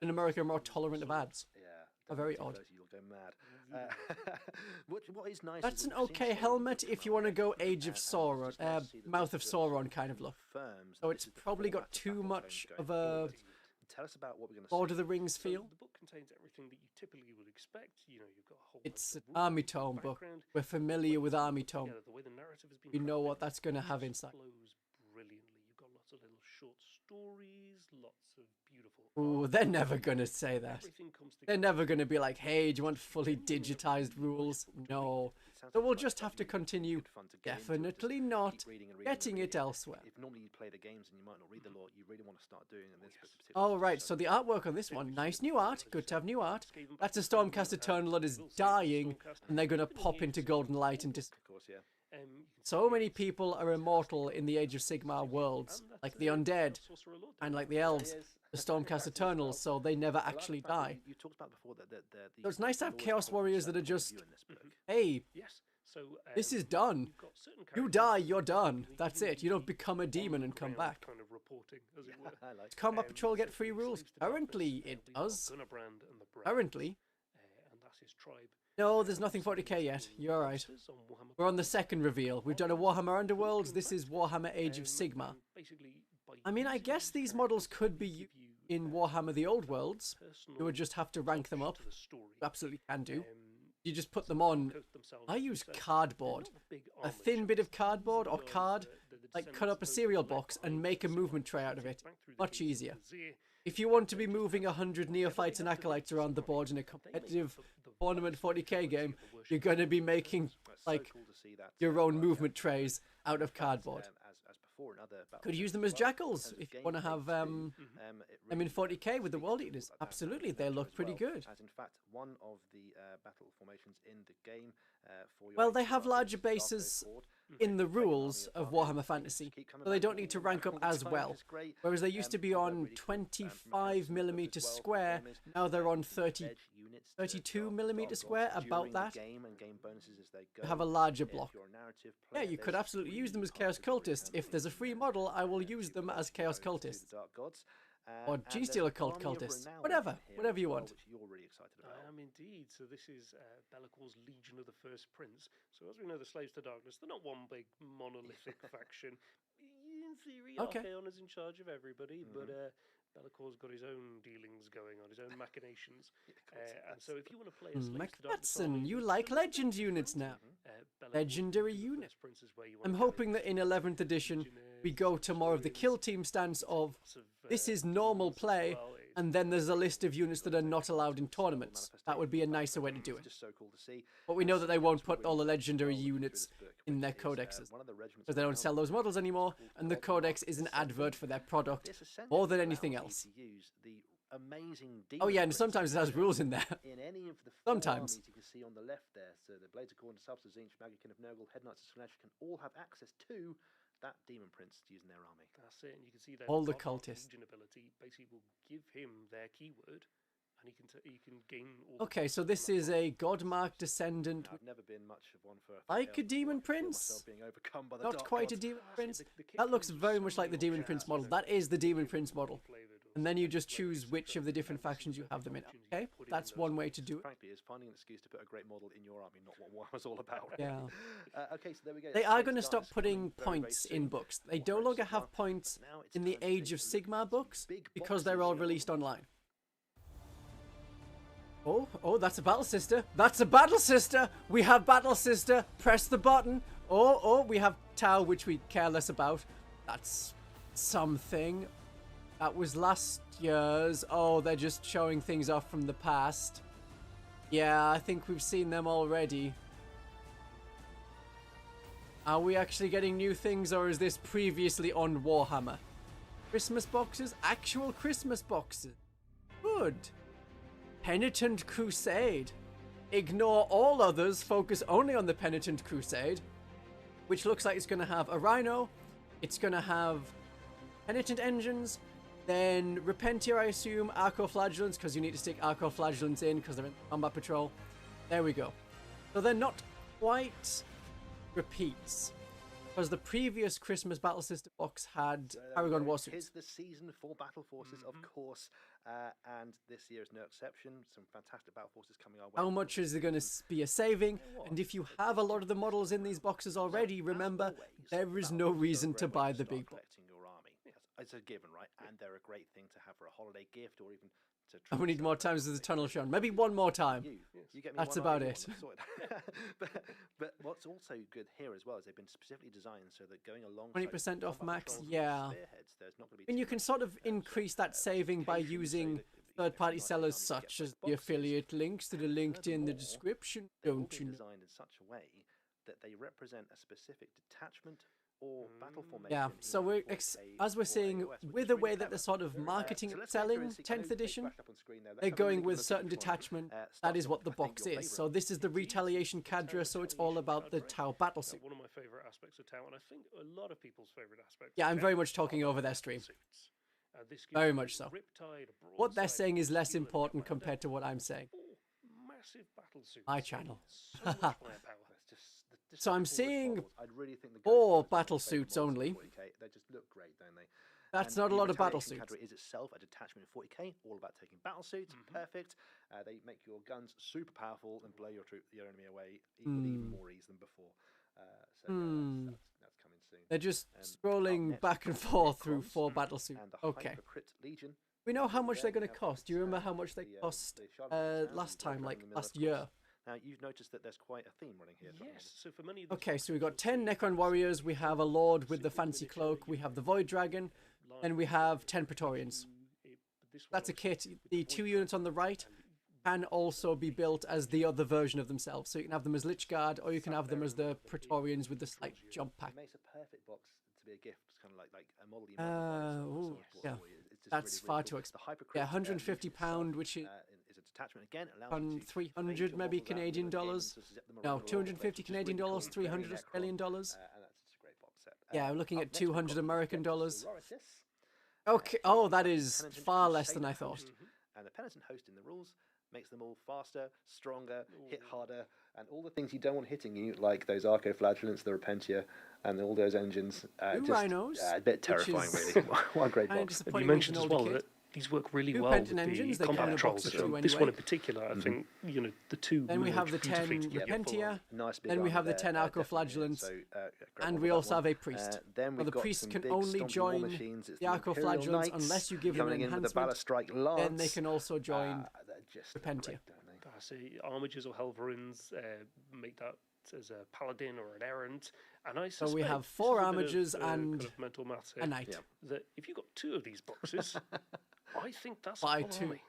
in America, are more tolerant of ads. Yeah, Are very definitely odd. those, you'll go mad. What is nice That's is an we've seen okay some helmet of if the you want to go models, Age of and Sauron, it's nice to see that Mouth this of Sauron kind of look. confirms So that it's this is the probably got format too battle much tomes of going a forward. Tell us about what we're going to Lord see. of the Rings So feel. the book contains everything that you typically would expect. You know, you've got a whole It's an bunch of Army rules, Tome book. background, We're familiar with Army Tome. together, the way the narrative has been We know crafted, what that's going to have inside. flows brilliantly. You've got lots of little short stories, lots of beautiful. Ooh, art. they're never going to say that. Everything comes They're together. never going to be like, hey, do you want fully digitized rules? No. So we'll just have to continue, definitely not, getting it elsewhere. If normally you play the games and you might not read the lore, you really want to start doing in this book. All right, so the artwork on this one, nice new art. Good to have new art. That's a Stormcast Eternal that is dying, and they're going to pop into Golden Light and Of course, yeah. You can So see many it's people are immortal in the Age of Sigmar worlds, and that's like the undead Sorcerer Lord and there. like the elves. the Stormcast Eternals, so they never actually die. You talked about before that So it's nice to have Chaos Warriors that are just, Mm-hmm. hey, Yes. So this is done. you've got certain You characters die, that you're done. they That's can it. You don't be become a demon and come on-the-ground back. Kind of reporting, as it were. I like Combat Patrol get So free the rules? Slaves to Darkness, Currently, it we've got does. Gunnerbrand and the Brand, Currently. and that's his tribe. No, there's nothing 40k yet. You're right. Monsters on Warhammer We're on the second reveal. We've done a Warhammer Underworlds. This is Warhammer Age of Sigma. and basically, by I mean, I using guess these models could be give you, in Warhammer the Old Worlds. personal You would just have to rank them up. to the story. You absolutely can do. Um, You just put them on. coat themselves I with use success. cardboard. They're not big A armoured thin bit of ships. cardboard or Because, card, they're the like cut descendants up a of cereal Lech box and Ides, make a so movement tray you out of take it. back through the Much gates easier. of Zir. If you want to be moving 100 neophytes and acolytes around the board in a competitive tournament 40k game, you're going to be making like your own movement trays out of cardboard. Could use them as jackals if you want to have them in 40k with the World Eaters. Absolutely, they look pretty good. As in fact, one of the battle formations in the game for your Well, they ATR have larger is Darko bases Horde. in the Take an rules army of Darko Warhammer Fantasy, keep coming so they back don't need to rank up all the as time, well. which is great. Whereas they used to be I've got on really cool, 25 mechanisms millimeter as well for the square, game is, now they're on 30. edge units to 32 drop millimeter gods square, during about the that. game and game bonuses as they go. They have a larger If block. you're a narrative Yeah, player, you could there's absolutely use them as three Chaos parts of the Cultists. If there's a free model, I will use them as Chaos goes to the Cultists. Dark Gods. Or And there's G-Steel an Occult army of Cultists. renown Whatever. in here Whatever as you well, want. which you're really excited about. I am indeed. So this is Be'lakor's Legion of the First Prince. So as we know, the Slaves to Darkness, they're not one big monolithic faction. In theory, Okay. Archaon is in charge of everybody, but Be'lakor's got his own dealings going on, his own machinations. And so if you want to play a Slaves to Darkness Macbethson, army, you with like some legend different units now. Be'lakor's Legendary Legion of the unit. First Prince is where you want I'm to go. hoping that in 11th edition, we go to more of the kill team stance of Lots of, this is units normal as play, well. It's and then there's a list of units that are not allowed in tournaments. That would be a nicer way to do it. Just so cool to see. But we know that they won't put all the legendary units in their codexes, because they don't sell those models anymore, and the codex is an advert for their product more than anything else. Oh yeah, and sometimes it has rules in there. In any of the Sometimes. armies you can see on the left there, so the Blades of Khorne, Substance, Zinch, Magikin of Nurgle, Head Knights of Slanesh can all have access to that Demon Prince to use in their army. That's it, and you can see that All the Dark cultists. Legion ability basically will give him their keyword, and he can gain all. Okay, so this is a Godmark descendant, I've never been much of one for like a Chaos Demon War. I feel Prince. myself being overcome by the Not Dark quite a Gods. Demon Prince. the kit That looks comes very so much like the many Demon options, Prince model. so That is the Demon Prince model. flavored or And then you some just flavors choose of which of the different options factions you have them in. you Okay, put in that's those one way armies. to do it. Frankly, it's finding an excuse to put a great model in your army, not what Warhammer's all about. Yeah. Okay, so there we go. They are Slaves going to to stop Darkness putting coming very, very points soon. in books. They Warhammer no Age longer Sigma, have points but now it's in the time to Age take of a look Sigma at books big because they're boxes, all you know. released online. Oh, that's a Battle Sister. That's a Battle Sister. We have Battle Sister. Press the button. Oh, we have Tau, which we care less about. That's something. That was last year's. Oh, they're just showing things off from the past. Yeah, I think we've seen them already. Are we actually getting new things, or is this previously on Warhammer? Christmas boxes? Actual Christmas boxes. Good. Penitent Crusade. Ignore all others, focus only on the Penitent Crusade, which looks like it's going to have a Rhino, it's going to have Penitent Engines, then Repentier, I assume, Arco-Flagellants, because you need to stick Arco-Flagellants in, because they're in Combat Patrol. There we go. So they're not quite repeats, because the previous Christmas Battle System box had Paragon Warsuits. Tis the season for Battle Forces, of course, and this year is no exception. Some fantastic Battle Forces coming our way. How much is there going to be a saving? And if you have a lot of the models in these boxes already, remember, there is no reason to buy the big box. Collecting your army. It's a given, right? And they're a great thing to have for a holiday gift, or even to. And we need more times as the tunnel shown. Maybe one more time. You get me That's one about army, it. one sorted. but what's also good here as well is they've been specifically designed so that going along 20% off max, yeah. there's not going to be. And you can sort of increase that saving by using third-party sellers such as the affiliate links that are linked in the description, don't you know? Designed in such a way that they represent a specific detachment or battle formation. Yeah, so we're as we're seeing, with the way that they're sort of marketing and selling 10th edition, they're going with certain detachment. That is what the box is. So this is the Retaliation Cadre, so it's all about the Tau battlesuit. One of my favourite aspects of Tau, and I think a lot of people's favourite aspects. Yeah, of I'm Tau very much talking are over their stream. suits. This gives Very you much a so. Riptide, a What they're broadside, saying is less Keelan, important Commander, compared to what I'm saying. 4 massive battle suits. My channel. So much firepower. Just So I'm the coolest seeing models. I'd really think the 4 Ghost Guards are my battle favourite suits models in only. 40K. They just look great, don't they? That's And not a the lot of battle retaliation suits. cadre is itself a detachment in 40k, all about taking battle suits. Perfect. They make your guns super powerful and blow your enemy away with even more ease than before. So yeah, that's coming soon. They're just Up scrolling next, back and we've got forth through Necrons 4 battle suits. and the Okay. Hypercrit Legion. We know how much they're There going we to have cost. Do you remember the, how much they the, cost the Charlemagne sound last and time, Warcraft like in the middle, last of year? course. Now you've noticed that there's quite a theme running here. Yes, so for many of these Okay, so we boxes, got 10 Necron warriors, we have a lord with the fancy cloak, we have the Void Dragon, and we have 10 Praetorians. That's a kit. The 2 units on the right can also be built as the other version of themselves. So you can have them as Lich Guard, or you can have them as the Praetorians with the slight jump pack. It makes a perfect box to be a gift. It's kind of like a model you might buy yourself or Ooh, someone's bought yeah. for you. It's just That's really, far really too cool. expensive. The Hypercrit, Yeah, Legion £150, itself, which is is a detachment again. Allows on you to 300 phase your maybe models out Canadian within the game dollars. and zip them No, around all over the 250 place, which is Canadian really dollars, cool. 300 Very Australian Necron, dollars. and that's just a great box set. Yeah, we're looking Up at next we've got 200 the American Adeptus dollars. Sororitas. Okay, So oh, you've that got the is Penitent far less than Crusader I thought. host, and the Penitent host in the rules makes them all faster, stronger, hit harder, and all the things you don't want hitting you, like those Arco-Flagellants, the Repentia, and all those engines. Two just, rhinos, a bit which terrifying, is really. What a great kinda box. disappointing. You When he's mentioned an as older well kid. that these work really 2 well Penton with engines, the they come in combat a box trolls. of So 2 this one anyway. in particular, I think, the 2 Then we have the merge 10 beautifully together. Repentia, Nice big then we army have the there, 10 definitely, Arco-Flagellants, so, great and model we that also one. have a priest. Then Well, we've the got priest some can big only stompy war join machines. It's the Imperial Arco-Flagellants Knights unless you give them an coming in with the enhancement. Balistrike Lance. Then they can also join They're just Repentia. great, don't they? I say Armigers or Helverins make that as a paladin or an errant, and I suspect So we have this 4 is a bit Armigers of, and kind of mental maths here, a knight. that if you got 2 of these boxes, I think that's Buy a full 2. army.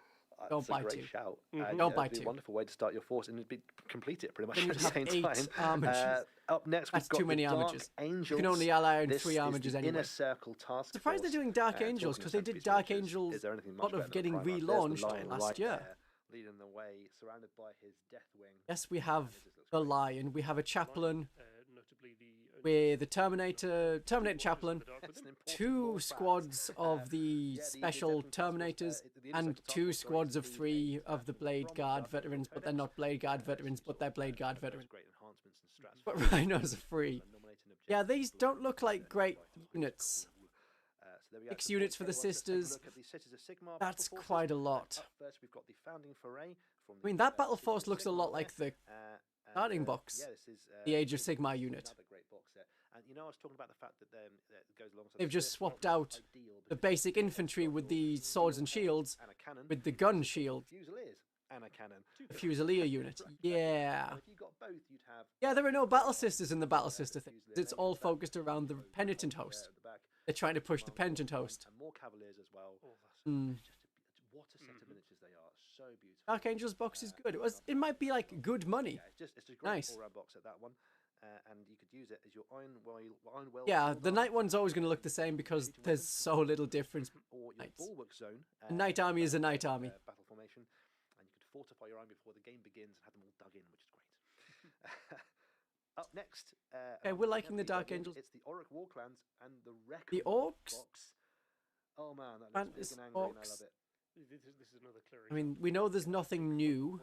Don't That's a buy great 2. shout. Don't buy it'd be 2. a wonderful way to start your force and it'd be complete it pretty much Then at you'd the have same 8 time. Armigers. Up next, That's we've got too many the Dark Armigers. Angels. You can only ally in This 3 is Armigers the anyway. Inner Circle Task Surprised they're Force. doing Dark Talking Angels, of because they did centerpiece Dark launchers, Angels is there anything much sort better of than getting Primarch? There's the relaunched Lion last right year. there, leading the way, surrounded by his Deathwing. Yes, we have This looks the great. Lion, we have a Chaplain Notably with the Terminator Chaplain, It's an important 2 war fact. squads of the Yeah, special Veteran Task Force, Terminators, the Inner and Circle Task 2 Force squads of includes 3 a of the Blade from Guard Dark veterans, but they're Codex. not Blade Guard veterans, but they're Blade Guard Those veterans. great enhancements and strats But for Rhinos are free. nominating Yeah, objectives, these blue don't look like and great white. units. So there we go. 6 The units for the 40K one. Let's take a sisters. look at the Cities of Sigmar That's battle forces. quite a lot. Up first, we've got the Founding Foray from I mean, the, that battle Cities force of looks a Sigmar lot there. like the And, starting box, yeah, this is, the Age of this is Sigmar unit. Another great box set. And you know, I was talking about the fact that that goes alongside. They've the just fifth, swapped not out ideal, the because basic it's infantry got with all the swords and shields, and a cannon, with the gun shield, Fusiliers and a cannon. the Fusilier unit. Yeah. And if you got both, you'd have Yeah, there are no Battle Sisters in the Battle Sister thing. It's all focused around the Penitent Host. at the back. They're trying to push the Penitent Host. And more Cavaliers as well. Mm. It's just what a set of miniatures they are. So beautiful. Dark Angel's box is good. It might be like good money. Yeah, it's a great Nice. all-round box at that one. And you could use it as your Iron Well. Yeah, the Night one's always going to look the same because there's so little difference. Or your Knights. Bulwark Zone. A Night Army is a Night Army. Battle formation. And you could fortify your army before the game begins and have them all dug in, which is great. Up next. Okay, we're liking the Dark Angels. It's the Auric War Clans and the Wreck The Orcs? box. Oh man, that And looks it's big and angry and I Orcs. love it. This is another clear I mean, we know there's nothing new.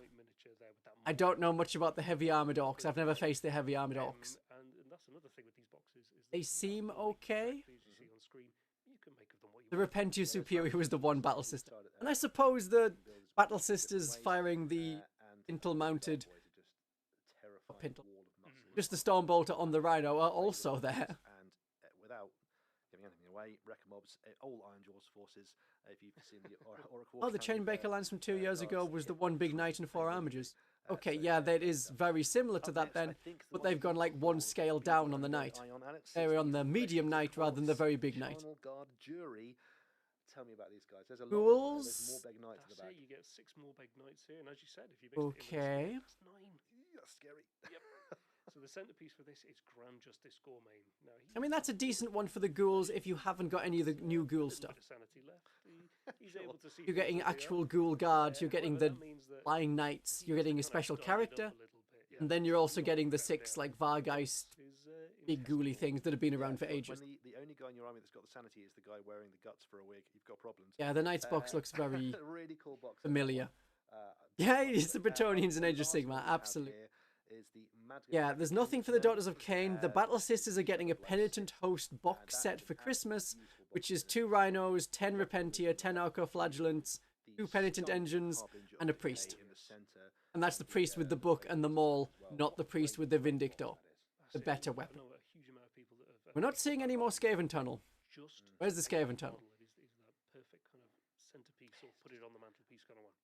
I don't know much about the heavy armored orcs. I've never faced the heavy armored orcs. And that's another thing with these boxes. Is They that seem exactly okay. as you see on screen, you can make of them what you The want. Repentia Superior was the one battle system. And I suppose the Battle Sisters firing the pintle mounted, pintle, just the Stormbolter on the Rhino are also there. And without giving anything away, Wrecker Mobs, all Iron Jaws forces. If you've seen the Auric War Oh, the Clan, Chainbaker Lance from 2 years ago guards, was the yeah, one big knight and 4 armigers. Okay, yeah, that is very similar to that then, but they've gone like one scale down on the knight. They're on the medium knight rather than the very big knight. Channel Guard Jury. Tell me about these guys. There's a lot. Ghouls? There's more big knights in the That's back. it, you get 6 more big knights here, and as you said, if you mix it in with the Okay. scale, that's 9. That's scary. Yep. So the centerpiece for this is Grand Justice Gormain. Now, I mean, that's a decent one for the ghouls if you haven't got any of the new ghoul stuff. Bit of sanity left. He's able to see You're getting through the actual ghoul guards, you're getting the that means that flying knights, you're getting a special character, and then you're also getting the 6 like Vargeist big ghouly things that have been around for ages. When the only guy in your army that's got the sanity is the guy wearing the guts for a wig, you've got problems. Yeah, the Knight's box looks very really cool box. familiar. Yeah, it's the Bretonnians and Age of Sigmar, absolutely. Yeah, there's nothing for the Daughters of Cain. The Battle Sisters are getting a Penitent Host box set for Christmas, which is 2 Rhinos, 10 Repentia, 10 Arcoflagellants, 2 Penitent Engines, and a Priest. And that's the Priest with the book and the maul, not the Priest with the Vindictor, the better weapon. We're not seeing any more Skaven Tunnel. Where's the Skaven Tunnel?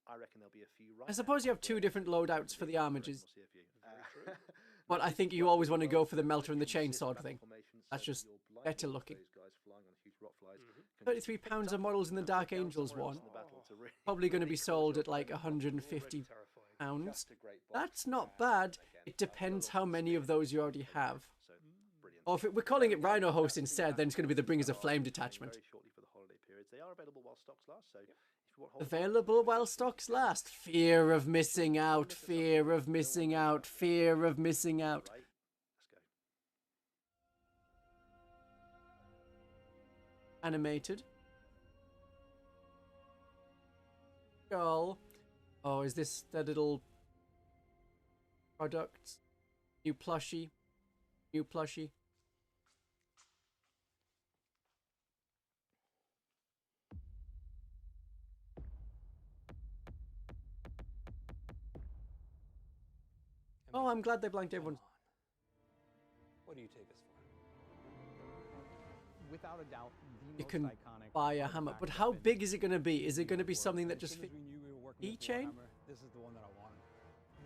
I reckon there'll be a few. I suppose you have 2 different loadouts for the armages. But I think you always want to go for the Melter and the Chainsword thing. That's just better looking. £33 of models in the Dark Angels one. Probably going to be sold at like £150. That's not bad. It depends how many of those you already have. Or if we're calling it Rhino Host instead, then it's going to be the Bringers of Flame detachment. Available while stocks last. Fear of missing out. Fear of missing out. Fear of missing out. Animated. Skull. Oh, is this the little product? New plushie. New plushie. Oh, I'm glad they blanked everyone. What do you take us for? Without a doubt, the You can most iconic buy a hammer, but how big is it going to be? Is it going to be something that just fits keychain? This is the one that I wanted.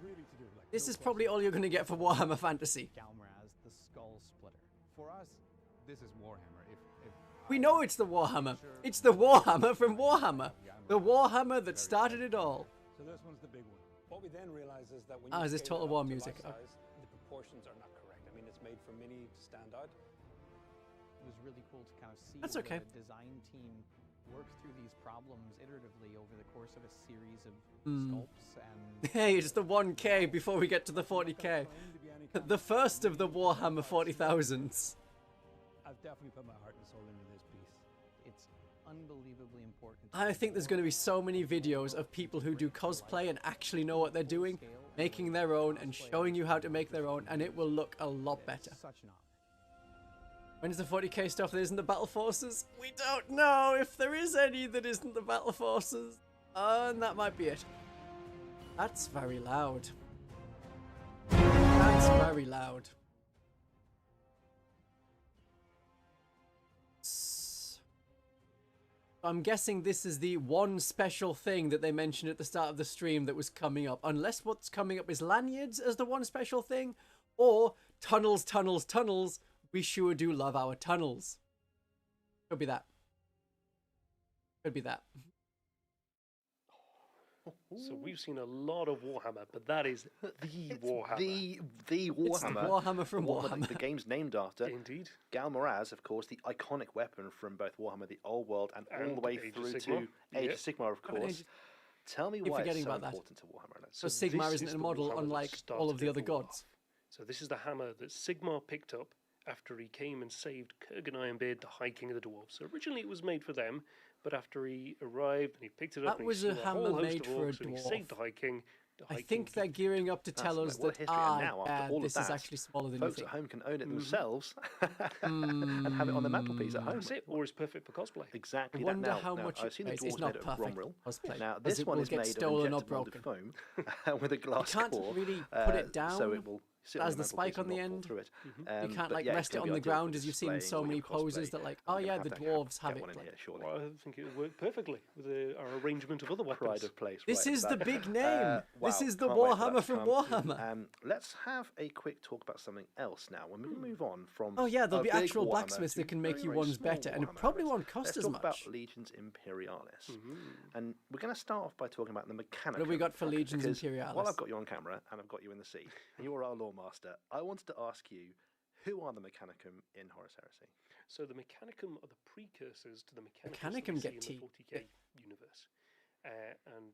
Really to do. Like, This is probably all you're going to get for Warhammer Fantasy. Galmraz, the Skull Splitter. For us, this is Warhammer. If We know it's the Warhammer. It's the Warhammer from Warhammer. The Warhammer that started it all. So this one's the big one. What we then realize is that when Ah, you is this scale Total it War up to music? life Okay. size, the proportions are not correct. I mean, it's made for mini to stand out. it was really cool to kind of see That's where okay. the design team worked through these problems iteratively over the course of a series of sculpts and Hey, it's the 1K before we get to the 40K. The first of the Warhammer 40,000s. I've definitely put my heart and soul into this piece. it's unbelievably important. I think there's going to be so many videos of people who do cosplay and actually know what they're doing, making their own and showing you how to make their own, and it will look a lot better. Such an honor. When's the 40K stuff that isn't the Battle Forces? We don't know if there is any that isn't the Battle Forces. And that might be it. That's very loud. That's very loud. I'm guessing this is the one special thing that they mentioned at the start of the stream that was coming up. Unless what's coming up is lanyards as the one special thing, or tunnels, tunnels, tunnels. We sure do love our tunnels. Could be that. Could be that. So we've seen a lot of Warhammer, but that is the Warhammer. The Warhammer. It's the Warhammer from Warhammer. The game's named after. Indeed. Galmoraz, of course, the iconic weapon from both Warhammer the Old World and all the way Age of through Sigmar. to Age Yeah. of Sigmar, of course. Tell me You're why it's forgetting so about that. important to Warhammer. So this Sigmar is isn't a the model Warhammer that unlike all started of the other it all gods. off. So this is the hammer that Sigmar picked up after he came and saved Kurgan Ironbeard, the High King of the Dwarves. So originally it was made for them, but after he arrived and he picked it up That and was he a slew hammer whole host made of for a orcs and he saved the dwarf. High King. I think they're gearing up to tell us what that, history. And now, after all of this is that, actually smaller than you folks think. at home can own it themselves and have it on the mantelpiece at home. That's it, or is perfect for cosplay. Exactly I that. wonder Now, how now, much I've it seen the weighs. dwarves It's not made of perfect Bromril. cosplay, Now, as this it one will is get made of stolen or injected molded broken. foam with a glass can't core. really put it down so it will sit as on the spike mantelpiece on and the not fall end. through it. You can't But like yeah, it's rest it gonna on be the ideal for ground as you've seen in displaying so all many your poses cosplay. that like, We're oh gonna yeah, have the to dwarves have get it. one in Like, here, surely. Well, I think it would work perfectly with our arrangement of other weapons. Pride of place. this right is at the that. big name. This Wow, is the can't wait for that Warhammer to from come. Warhammer. Let's have a quick talk about something else now. When we move on from Oh yeah, there'll a be big actual Warhammer blacksmiths to that can make very, you very ones small better, and it Warhammer probably habits, won't cost let's as talk much. about Legions Imperialis, and we're going to start off by talking about the Mechanicum. What have we got for Legions because Imperialis? While I've got you on camera and I've got you in the seat, and you're our lore master, I wanted to ask you, who are the Mechanicum in Horus Heresy? So the Mechanicum are the precursors to the Mechanicum Mechanicum we see get in tea. the 40k universe. And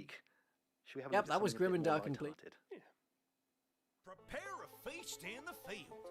bleak. Should we have a Yep, look at that was something a grim bit and more dark and bleak. lighthearted? Prepare a feast in the field.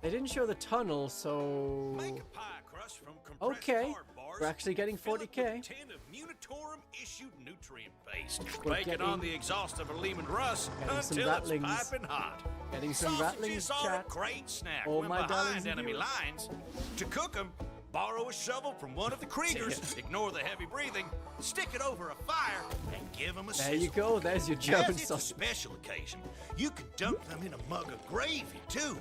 They didn't show the tunnel, so Make a pie crust from compressed okay. hard bars. We're actually getting Fill it with 40K. a tin of Munitorum issued nutrient paste. We're Bake it on getting- the exhaust of a Lehman Russ Getting some until it's rattlings. piping hot. Getting some Sausages rattlings, are chat. a great snack All when my darlings behind and enemy viewers. lines. To cook them, borrow a shovel from one of the Kriegers, ignore the heavy breathing, stick it over a fire, and give them a There you sizzle. go. There's your German As it's a sausage. special occasion, you could dunk them in a mug of gravy, too.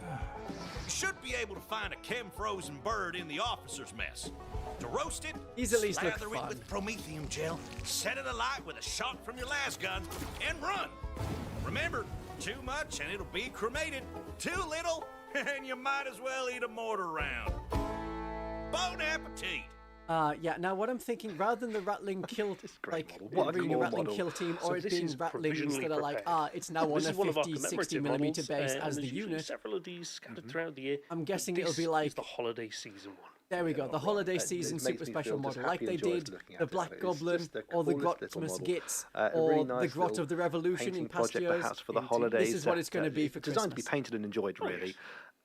You should be able to find a chem-frozen bird in the officer's mess. To roast it, These at least look slather fun. it with promethium gel, set it alight with a shot from your las gun, and run. Remember, too much and it'll be cremated. Too little, and you might as well eat a mortar round. Bon appetit! Yeah, now what I'm thinking, rather than the rattling kill, great like model. What a being a cool rattling model. kill team, So or it this being is rattlings provisionally that are like, prepared. it's now on This a is one of our 50, 60 commemorative millimeter models, base and as the there's usually unit. several of these scattered throughout the year. I'm but guessing it'll this be is like- the holiday season one. There we go, the holiday It season makes super me special feel just model, like happy they and joyous did looking at the it. Black It's Goblin, just the or the coolest little Grotmas model. Gits, A or really the nice Grot little of the Revolution in painting past project, years. perhaps for the This holidays. is what it's going to be for designed to be Christmas. painted and enjoyed, really.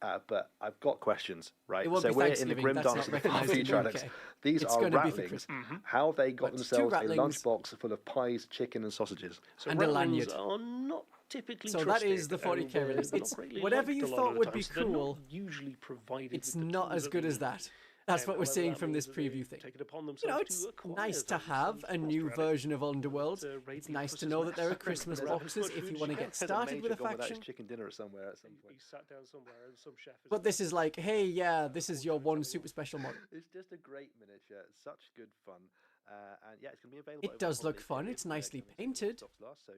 But I've got questions, right? It won't So be we're in the Thanksgiving, grim that's dance not of the far recognised in future, the Alex. UK. These It's are gonna be for rattlings. Christmas. How they got But two themselves a rattlings. lunchbox full of pies, chicken, and sausages. So And a rattlings lanyard. are not typically So that is trusted, the 40K and, release. they're not It's greatly whatever liked you a lot thought of the would time, be so they're not cool. usually provided. It's with the not tools as that good they as need. that. That's what we're However, seeing that from means this that they've preview thing. taken upon You know, themselves it's to acquire nice to those have and a new foster out version of Underworld. raid It's the nice to Christmas know that there are mess. Christmas There's boxes much if you food want to you get can. started with a Major gone without his faction. chicken dinner at somewhere at some He point. sat down somewhere and some chef. But this is like, hey, yeah, this is your one super special model. It's just a great miniature. Such good fun. And yeah, it's going to be available. It over the does look holiday fun, period. it's nicely Coming soon while painted. stocks last, so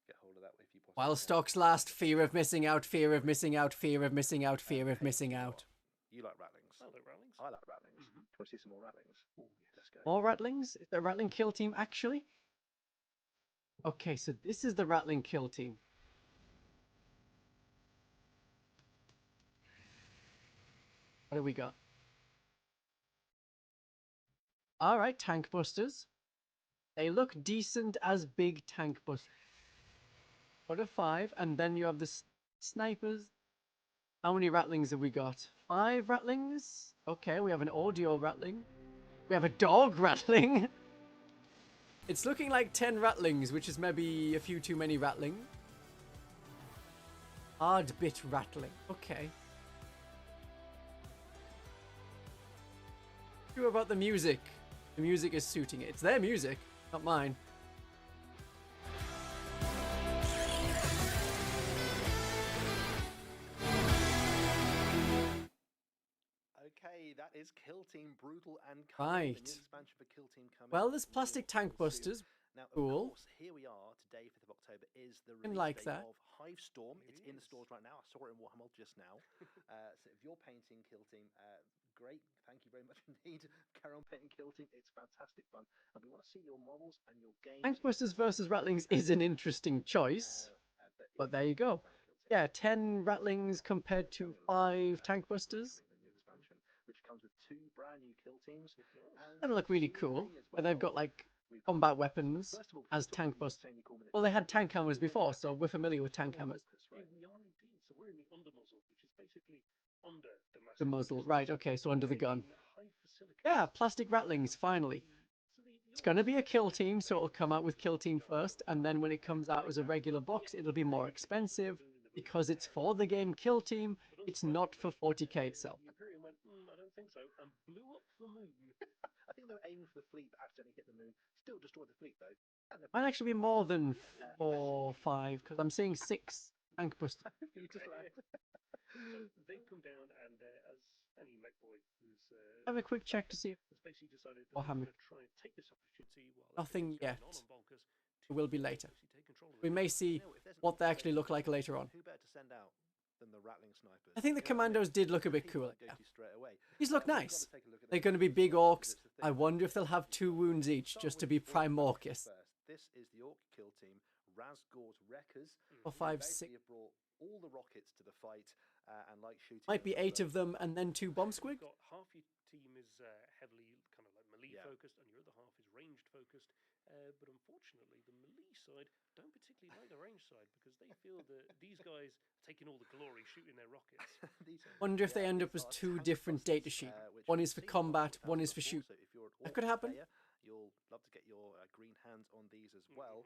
get hold of that if you possibly While can. stocks last, fear of missing out, fear of missing out, fear of missing out, fear of missing out. You like rattlings. I like rattlings. I like rattlings. Can we see some more rattlings? Let's go. More rattlings? Is the rattling kill team actually? Okay, so this is the rattling kill team. What do we got? Alright, tank busters. They look decent as big tank busters. Out of 5, and then you have the snipers. How many rattlings have we got? 5 rattlings? Okay, we have an audio rattling. We have a dog rattling. It's looking like 10 rattlings, which is maybe a few too many rattling. Hard bit rattling. Okay. True about the music. The music is suiting it. It's their music, not mine. Okay, that is Kill Team Brutal and Cold, Right. the new expansion for Kill Team coming. Well, there's real plastic tank soon. busters. Now, of Cool. course, here we are today, 5th of October, is the Didn't release like date that. of Hive Storm. It's in the stores right now. I saw it in Warhammer just now. So if you're painting Kill Team, great. Thank you very much indeed. Carry on painting Kill Team. It's fantastic fun. And we want to see your models and your games. Tank busters versus rattlings is an interesting choice. But there you go. Yeah, 10 rattlings compared to 5 tank busters. The new expansion, which comes with 2 brand new Kill Teams. They look really cool. But they've got like combat weapons as tank busters. Well, they had tank hammers before, so we're familiar with tank hammers. We are indeed. So we're in the under muzzle, which is basically under the massive The muzzle, pistol. right? Okay, so under the gun. In high facility. Yeah, plastic rattlings. Finally, it's gonna be a kill team, so it'll come out with kill team first, and then when it comes out as a regular box, it'll be more expensive because it's for the game kill team. It's not for 40k itself. The Imperium went, I don't think so, and blew up the moon. I think they were aiming for the fleet, but accidentally hit the moon. Still destroyed the fleet, though. And the Might actually be more than 4, 5, because I'm seeing 6 tank busters. you just like, They've come down, and as any mech boy who's Have a quick check to see if has basically decided that Warhammer. they're going to try and take this opportunity while Nothing everything's going yet. on Bonkers it will be later. to take control of We it. may see you know, if there's an what they option actually look like later on. Who better to send out than the rattling snipers? I think the You know what commandos did look a bit People cool. might go to straight away. These look We've got to nice. take a look at They're them going to be big because orcs. it's the I thing. wonder if they'll have 2 wounds each, Start just to with be the orc Primorcus. first. This is the Orc Kill Team, Razgort Wreckers. Or They 5, basically 6. have brought all the rockets to the fight and like shooting. Might be them 8 of them, and then 2 bomb squig. Got half your team is heavily kind of like melee focused, and your other half is ranged focused. But unfortunately, the melee side don't particularly like the ranged side because they feel that these guys are taking all the glory shooting their rockets. Wonder if they end up as two different data sheets. One is for combat, one is for shoot. That could happen. You'll love to get your green hands on these as well.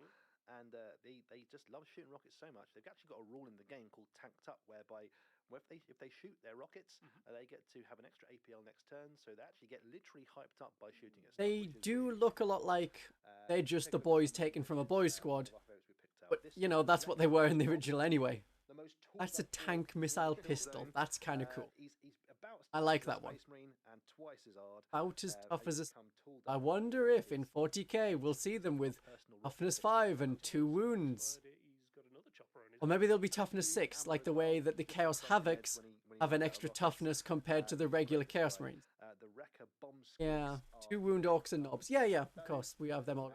And they just love shooting rockets so much. They've actually got a rule in the game called tanked up, whereby if they shoot their rockets, they get to have an extra APL next turn. So they actually get literally hyped up by shooting it. They do look a lot like they're just the boys taken from a boys squad. But, you know, that's what they were in the original anyway. That's a tank missile pistol. That's kind of cool. I like that one. About as tough as a... I wonder if in 40k we'll see them with toughness 5 and 2 wounds. Or maybe they'll be toughness 6, like the way that the Chaos Havocs have an extra toughness compared to the regular Chaos Marines. Yeah, 2 wound orcs and knobs. Yeah, of course, we have them all.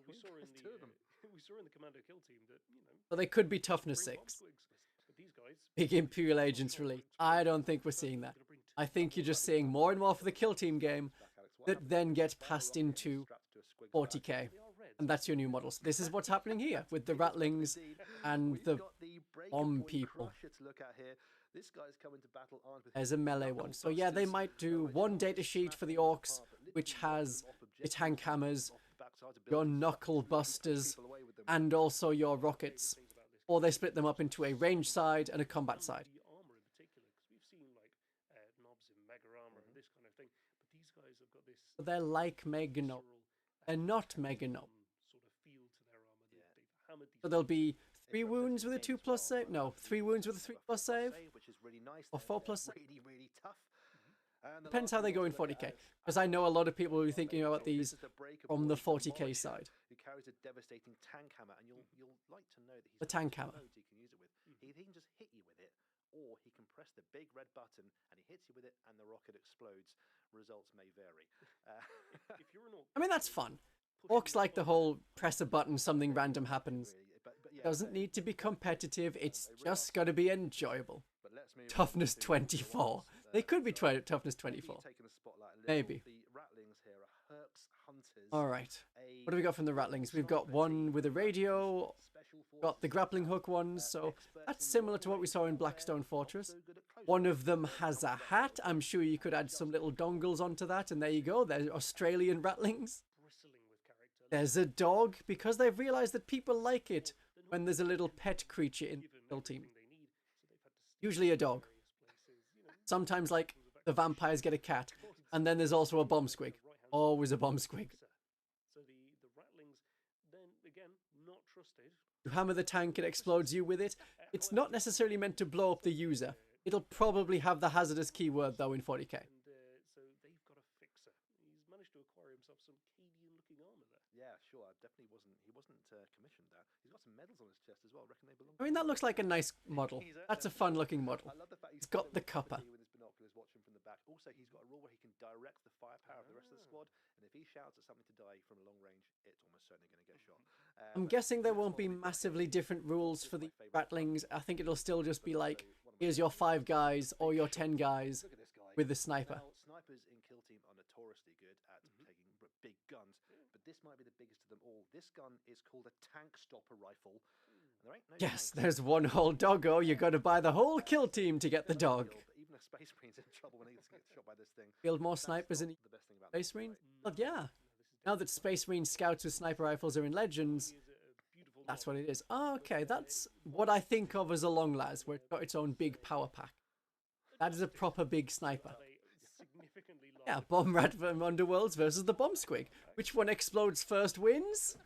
We saw in the Commando kill team that, you know... But they could be toughness 6. But these guys... Big Imperial Agents release. I don't think we're seeing that. I think you're just seeing more and more for the kill team game that then gets passed into 40k. And that's your new models. This is what's happening here with the Rattlings and the bomb people. There's a melee one. So yeah, they might do one data sheet for the orcs, which has your tank hammers, your knuckle busters, and also your rockets. Or they split them up into a range side and a combat side. The armor in particular, because we've seen like knobs in mega armor and this kind of thing, but these guys have got this. They're like mega knob. They're not mega knob. Sort of feel to their armor. They've hammered these. So there'll be 3 wounds with a 2+ save. No, 3 wounds with a 3+ save. Which is really nice. Or 4+ save. Really tough. Depends how they go in 40k. Because I know a lot of people will be thinking about these from the 40k side. Who carries a devastating tank hammer, and you'll like to know that he's the tank hammer. He can use it with. He can just hit you with it, or he can press the big red button and he hits you with it, and the rocket explodes. Results may vary. If you're an orc, I mean, that's fun. Orcs like the whole press a button, something random happens. Doesn't need to be competitive. It's just got to be enjoyable. Toughness 24. They could be toughness 24. Maybe. All right. What do we got from the Rattlings? We've got one with a radio, got the grappling hook ones, so that's similar to what we saw in Blackstone Fortress. One of them has a hat. I'm sure you could add some little dongles onto that, and there you go. They're Australian Rattlings. There's a dog, because they've realized that people like it when there's a little pet creature in the kill team. Usually a dog. Sometimes, like, the vampires get a cat, and then there's also a bomb squig. Always a bomb squig. So the Rattlings, then again, not trusted. You hammer the tank, it explodes you with it. It's not necessarily meant to blow up the user. It'll probably have the hazardous keyword, though, in 40k. And so they've got a fixer. He's managed to acquire himself some Cadian-looking armor there. Yeah, sure. He wasn't commissioned that. He's got some medals on his chest as well. Reckon they belong. I mean, that looks like a nice model. That's a fun-looking model. I love the fact he's got the cuppa. With his binoculars, watching from the back. Also, he's got a rule where he can direct the firepower of the rest of the squad, and if he shouts at something to die from a long range, it's almost certainly going to get shot. I'm guessing there won't be massively different rules for the Rattlings. I think it'll still just be like, here's your 5 guys or your 10 guys with the sniper. Now, snipers in Kill Team are notoriously good at taking big guns, but this might be the biggest of them all. This gun is called a tank stopper rifle. There ain't no Yes, tanks. there's one whole doggo. You got to buy the whole kill team to get the dog. Even a Space Marine's in trouble when he gets shot by this thing. Build more snipers in The best thing about Space Marines? Well, yeah. Now that Space Marine scouts with sniper rifles are in Legends, that's what it is. Oh, okay, that's what I think of as a long las, where it's got its own big power pack. That is a proper big sniper. Yeah, Bomb Rat from Underworlds versus the Bomb Squig. Which one explodes first wins?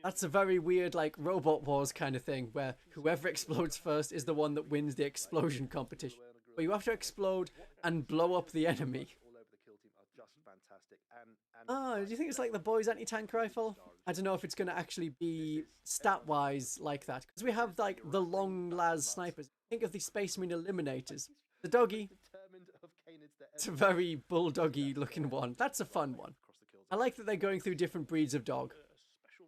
That's a very weird, like, Robot Wars kind of thing, where whoever explodes first is the one that wins the explosion competition. But you have to explode and blow up the enemy. all over the Kill Team are just fantastic. And Oh, do you think it's like the boys anti-tank rifle? I don't know if it's going to actually be stat-wise like that. Because we have, like, the long las snipers. Think of the Space Marine Eliminators. The doggy. It's a very bulldoggy looking one. That's a fun one. I like that they're going through different breeds of dog.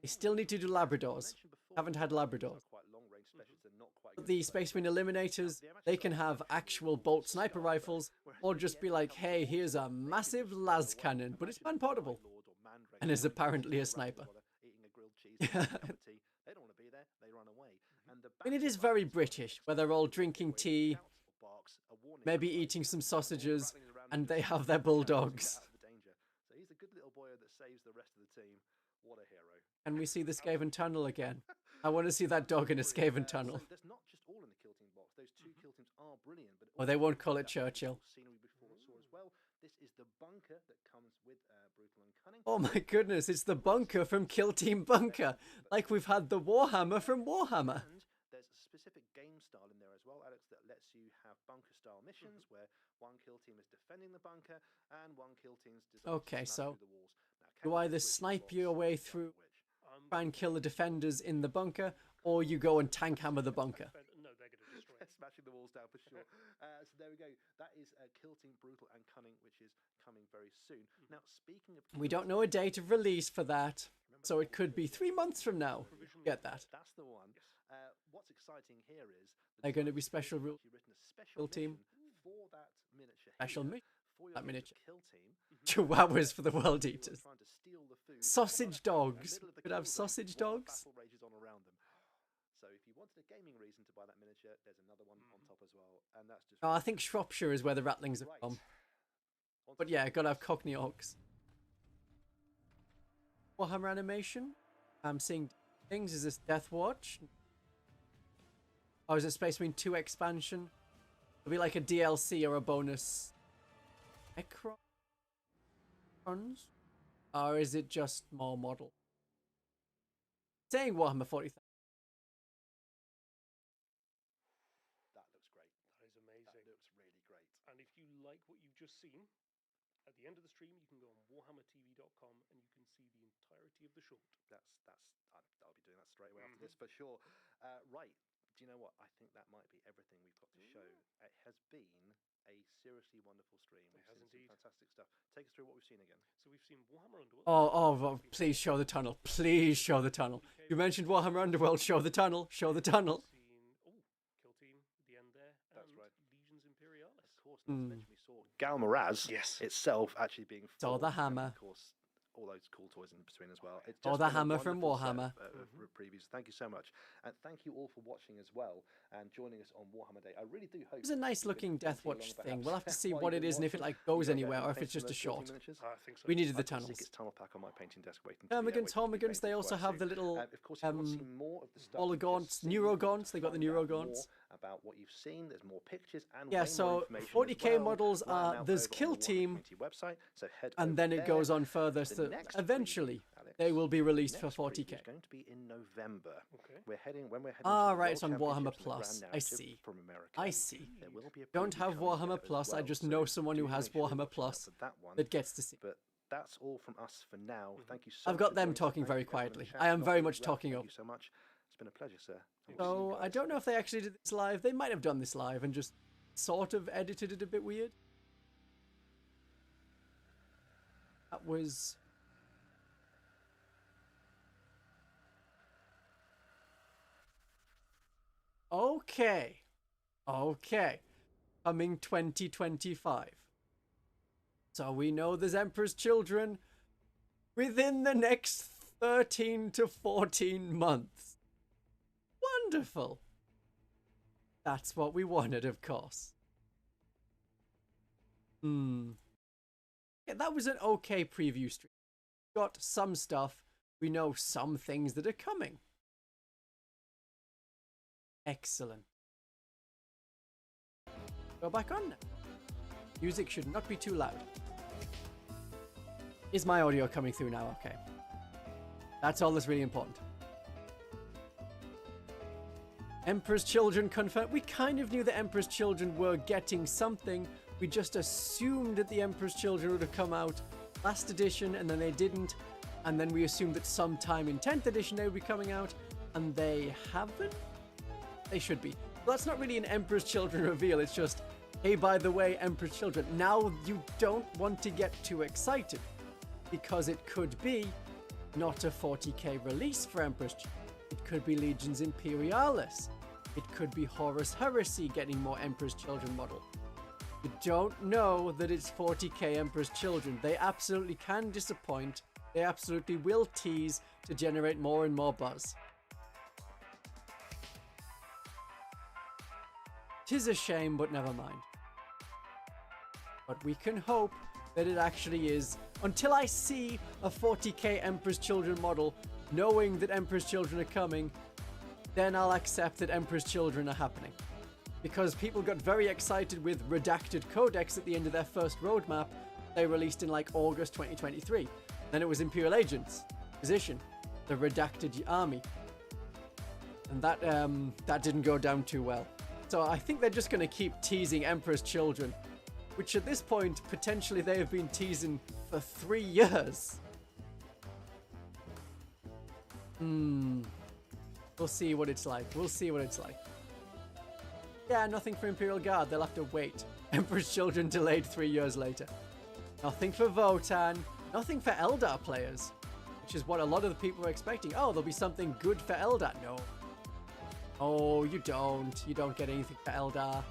They still need to do Labradors. Haven't had Labradors. The Space Marine Eliminators, they can have actual bolt sniper rifles, or just be like, hey, here's a massive las cannon, but it's man portable. And is apparently a sniper. They don't want to be there, they run away. And I mean, it is very British, where they're all drinking tea, maybe eating some sausages, and they have their bulldogs. So he's a good little boy that saves the rest of the team. What a hero. And we see the Skaven tunnel again. I want to see that dog in a Skaven tunnel. So there's not just all in the kill team box. Those two kill teams are brilliant, but Or they won't call it Churchill. Scenery before saw as well. This is the bunker that comes with brutal and cunning. Oh my goodness, it's the bunker from Kill Team Bunker. Like we've had the Warhammer from Warhammer. And there's a specific game style in there as well, Alex, that lets you have bunker style missions where one kill team is defending the bunker and one kill team's designed Okay, to smash so through the walls. Now, you can either switch snipe box? your way Yeah, through, which? try and kill the defenders in the bunker, or you go and tank hammer the bunker. No, they're going to destroy it. Smashing the walls down for sure. So there we go. That is Kill Team Brutal and Cunning, which is coming very soon. Now, speaking of, We don't know a date of release for that, so it could be 3 months from now. Get that. that's the one. What's exciting here is They're going to be special rules. actually written a special Kill team. mission for that miniature. Special here, mission. for your that local miniature. kill team. Chihuahuas for the world who are eaters. trying to steal the food. Sausage dogs. Middle of the Could have kill zone sausage while dogs. Battle rages on around them. So if you wanted a gaming reason to buy that miniature, there's another one on top as well, and that's just. Oh, I think Shropshire is where the rattlings are from. On But to yeah, gotta have Cockney Orcs. Warhammer animation. I'm seeing things. Is this Death Watch? Oh, is it Space Marine 2 expansion? It'll be like a DLC or a bonus. Necrons? Or is it just more model? Saying Warhammer 40,000. That looks great. That is amazing. That looks really great. And if you like what you've just seen, at the end of the stream, you can go on warhammertv.com and you can see the entirety of the short. I'll be doing that straight away after this for sure. Right. Do you know what? I think that might be everything we've got to show. It has been a seriously wonderful stream. We've has seen indeed. some fantastic stuff. Take us through what we've seen again. So we've seen Warhammer Underworld. Oh, please show the tunnel. Please show the tunnel. You mentioned Warhammer Underworld. Show the tunnel. Show the tunnel. We've seen Kill Team, the end there, That's and right. Legions Imperialis. Of course, not to mention we saw Galmaraz itself actually being Saw the formed, and hammer. Of course, all those cool toys in between as well. It's Saw just the been a hammer from wonderful set Warhammer. of previews. Thank you so much. And thank you all for watching as well and joining us on Warhammer Day. I really do hope It's a nice you've been looking Death along Watch perhaps thing. We'll have to see while what you've it been is and if it watching. like goes You got anywhere any or if paints it's just on a those 14 short. miniatures? I think so. We needed the I've got tunnels. Sickest tunnel pack on my painting desk waiting to be, waiting Termagants, to be Homagants, they painted also quite have the soon. little Of course, if you want to see more of the stuff you've Ologants, just seen, Neurogaunts, they got the find out Neurogaunts. more about what you've seen. There's more pictures and Yeah, way so more information 40k as well models right are now there's over on Kill the Warhammer Team, Community website. So head and over then it there. goes on further. The So next eventually, preview, Alex, they will be released for next preview 40k. is going to be in November. Okay. We're heading when we're heading. Ah, to the right, it's World on Warhammer Championships and the Plus. Grand I Narrative see. From America. I see. There will be a Don't preview have coming Warhammer there as Plus. I well, just so know someone who do has make sure you're Warhammer watching out Plus for that one. that gets to see. But that's all from us for now. Thank you so I've much. got for them joining us. talking Thank very you everyone in the quietly. chat. I am Not very least much Ralph, talking thank up. you so much. It's been a pleasure, sir. And we'll see you So I guys don't know if they next actually did this live. They might have done this live and just sort of edited it a bit weird. That was... Okay. Okay. Coming 2025. So we know there's Emperor's Children within the next 13 to 14 months. Wonderful. That's what we wanted, of course. Yeah, that was an okay preview stream. Got some stuff. We know some things that are coming. Excellent. Go back on now. Music should not be too loud. Is my audio coming through now? Okay. That's all that's really important. Emperor's Children confirmed. We kind of knew the Emperor's Children were getting something. We just assumed that the Emperor's Children would have come out last edition and then they didn't. And then we assumed that sometime in 10th edition they would be coming out. And they haven't? They should be. Well, that's not really an Emperor's Children reveal. It's just, hey, by the way, Emperor's Children. Now you don't want to get too excited because it could be not a 40k release for Emperor's Children. It could be Legions Imperialis. It could be Horus Heresy getting more Emperor's Children model. You don't know that it's 40k Emperor's Children. They absolutely can disappoint. They absolutely will tease to generate more and more buzz. 'Tis a shame, but never mind. But we can hope that it actually is. Until I see a 40k Emperor's Children model, knowing that Emperor's Children are coming, then I'll accept that Emperor's Children are happening. Because people got very excited with Redacted Codex at the end of their first roadmap they released in like August 2023. Then it was Imperial Agents, Position, the Redacted Army. And that didn't go down too well. So I think they're just going to keep teasing Emperor's Children, which at this point, potentially they have been teasing for 3 years. We'll see what it's like. We'll see what it's like. Yeah, nothing for Imperial Guard. They'll have to wait. Emperor's Children delayed 3 years later. Nothing for Votan. Nothing for Eldar players, which is what a lot of the people were expecting. Oh, there'll be something good for Eldar. No. Oh, you don't. You don't get anything for Eldar.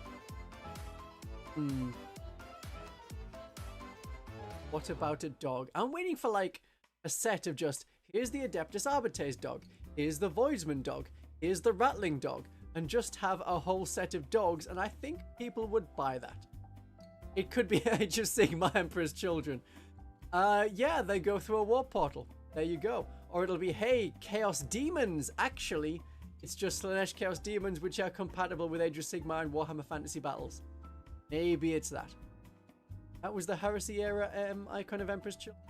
What about a dog? I'm waiting for like a set of just, here's the Adeptus Arbites dog, here's the Voidsman dog, here's the Rattling dog, and just have a whole set of dogs, and I think people would buy that. It could be Age of Sigmar Emperor's Children. Yeah, they go through a warp portal. There you go. Or it'll be, hey, Chaos Demons. Actually, it's just Slaanesh Chaos Demons, which are compatible with Age of Sigmar and Warhammer Fantasy Battles. Maybe it's that. That was the Heresy era icon of Emperor's Children.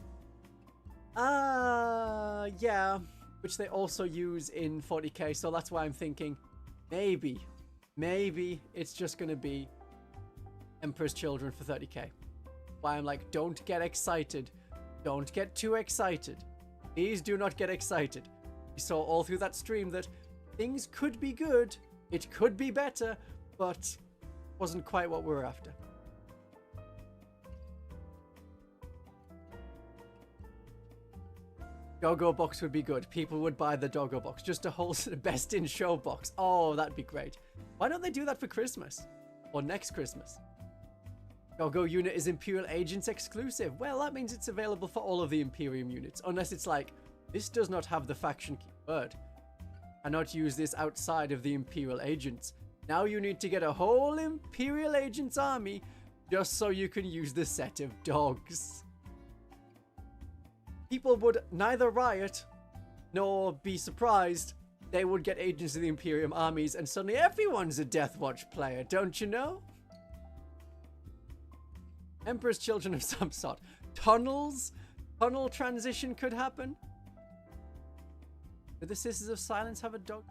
Yeah, which they also use in 40k, so that's why I'm thinking maybe it's just going to be Emperor's Children for 30k. Why I'm like, don't get excited. Don't get too excited. Please do not get excited. We saw all through that stream that things could be good, it could be better, but wasn't quite what we were after. Doggo box would be good. People would buy the Doggo box. Just a whole best in show box. Oh, that'd be great. Why don't they do that for Christmas? Or next Christmas? Doggo unit is Imperial Agents exclusive. Well, that means it's available for all of the Imperium units. Unless it's like, this does not have the faction keyword. Cannot use this outside of the Imperial Agents. Now you need to get a whole Imperial Agents army just so you can use the set of dogs. People would neither riot nor be surprised. They would get Agents of the Imperium armies and suddenly everyone's a Deathwatch player, don't you know? Emperor's Children of some sort. Tunnels? Tunnel transition could happen? Do the Sisters of Silence have a dog?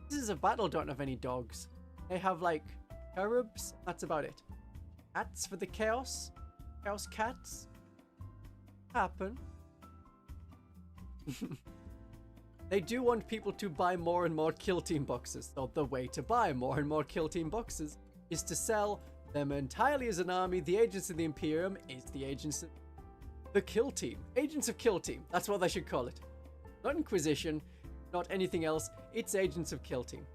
Sisters of Battle don't have any dogs. They have like cherubs. That's about it. Cats for the chaos. Chaos cats. Happen. They do want people to buy more and more Kill Team boxes. So the way to buy more and more Kill Team boxes is to sell them entirely as an army. The Agents of the Imperium is the Agents of the Kill Team. Agents of Kill Team. That's what they should call it. Not Inquisition, not anything else. It's Agents of Kill Team.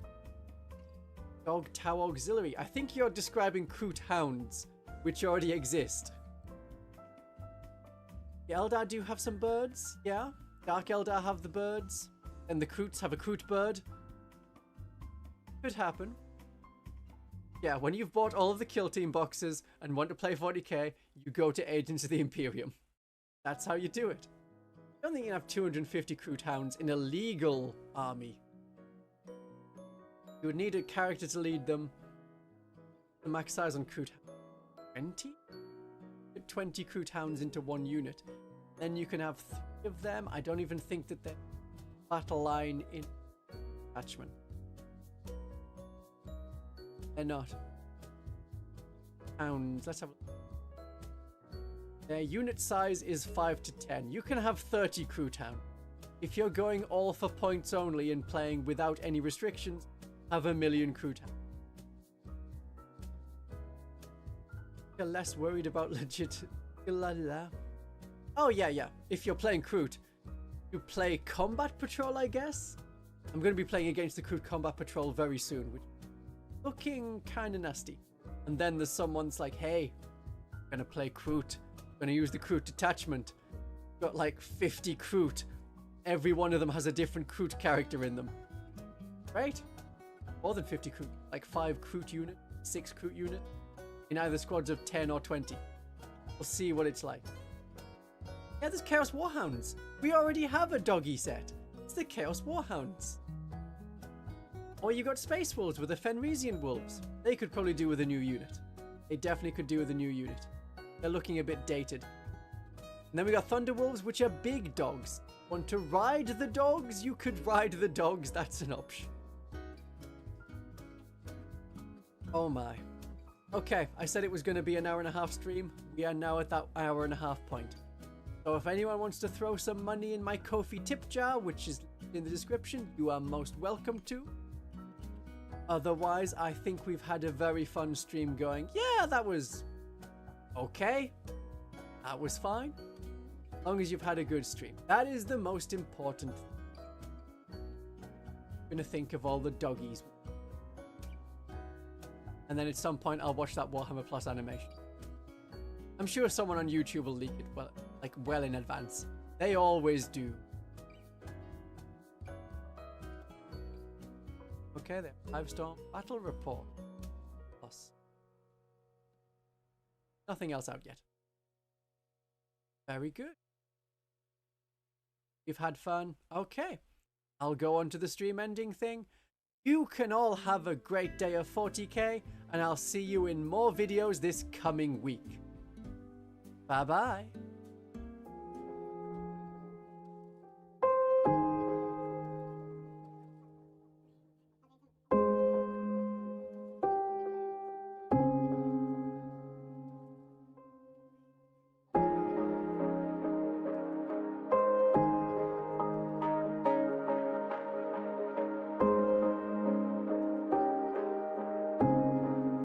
Dog Tau Auxiliary. I think you're describing Kroot Hounds, which already exist. The Eldar do have some birds, yeah? Dark Eldar have the birds, and the Kroots have a Kroot bird. Could happen. Yeah, when you've bought all of the Kill Team boxes and want to play 40k, you go to Agents of the Imperium. That's how you do it. I don't think you can have 250 Kroot Hounds in a legal army. You would need a character to lead them. The max size on Kroot Hounds. 20? Put 20 Kroot Hounds into one unit. Then you can have 3 of them. I don't even think that they're battle line in attachment. They're not. Hounds. Let's have a... Their unit size is 5 to 10. You can have 30 Kroot Hounds. If you're going all for points only and playing without any restrictions, have 1,000,000 Kroot Hounds. You're less worried about legit... Oh, yeah. If you're playing Kroot, you play Combat Patrol, I guess? I'm going to be playing against the Crude Combat Patrol very soon, which is looking kind of nasty. And then there's someone's like, hey, I'm going to play Crude. I'm going to use the Crude detachment. Got like 50 Crude. Every one of them has a different Crude character in them. Right? More than 50 Crude. Like 5 Crude unit, 6 Crude unit. In either squads of 10 or 20. We'll see what it's like. Yeah, there's Chaos Warhounds. We already have a doggy set. It's the Chaos Warhounds. Or you got Space Wolves with the Fenrisian Wolves. They could probably do with a new unit. They definitely could do with a new unit. They're looking a bit dated. And then we got Thunder Wolves, which are big dogs. Want to ride the dogs? You could ride the dogs. That's an option. Oh my. Okay, I said it was going to be an hour and a half stream. We are now at that hour and a half point. So if anyone wants to throw some money in my Ko-fi tip jar, which is in the description, you are most welcome to. Otherwise, I think we've had a very fun stream going. Yeah, that was okay. That was fine. As long as you've had a good stream. That is the most important thing. I'm going to think of all the doggies. And then at some point, I'll watch that Warhammer Plus animation. I'm sure someone on YouTube will leak it well in advance. They always do. Okay then. 5-star battle report. Plus. Nothing else out yet. Very good. You've had fun? Okay. I'll go on to the stream ending thing. You can all have a great day of 40k, and I'll see you in more videos this coming week. Bye-bye.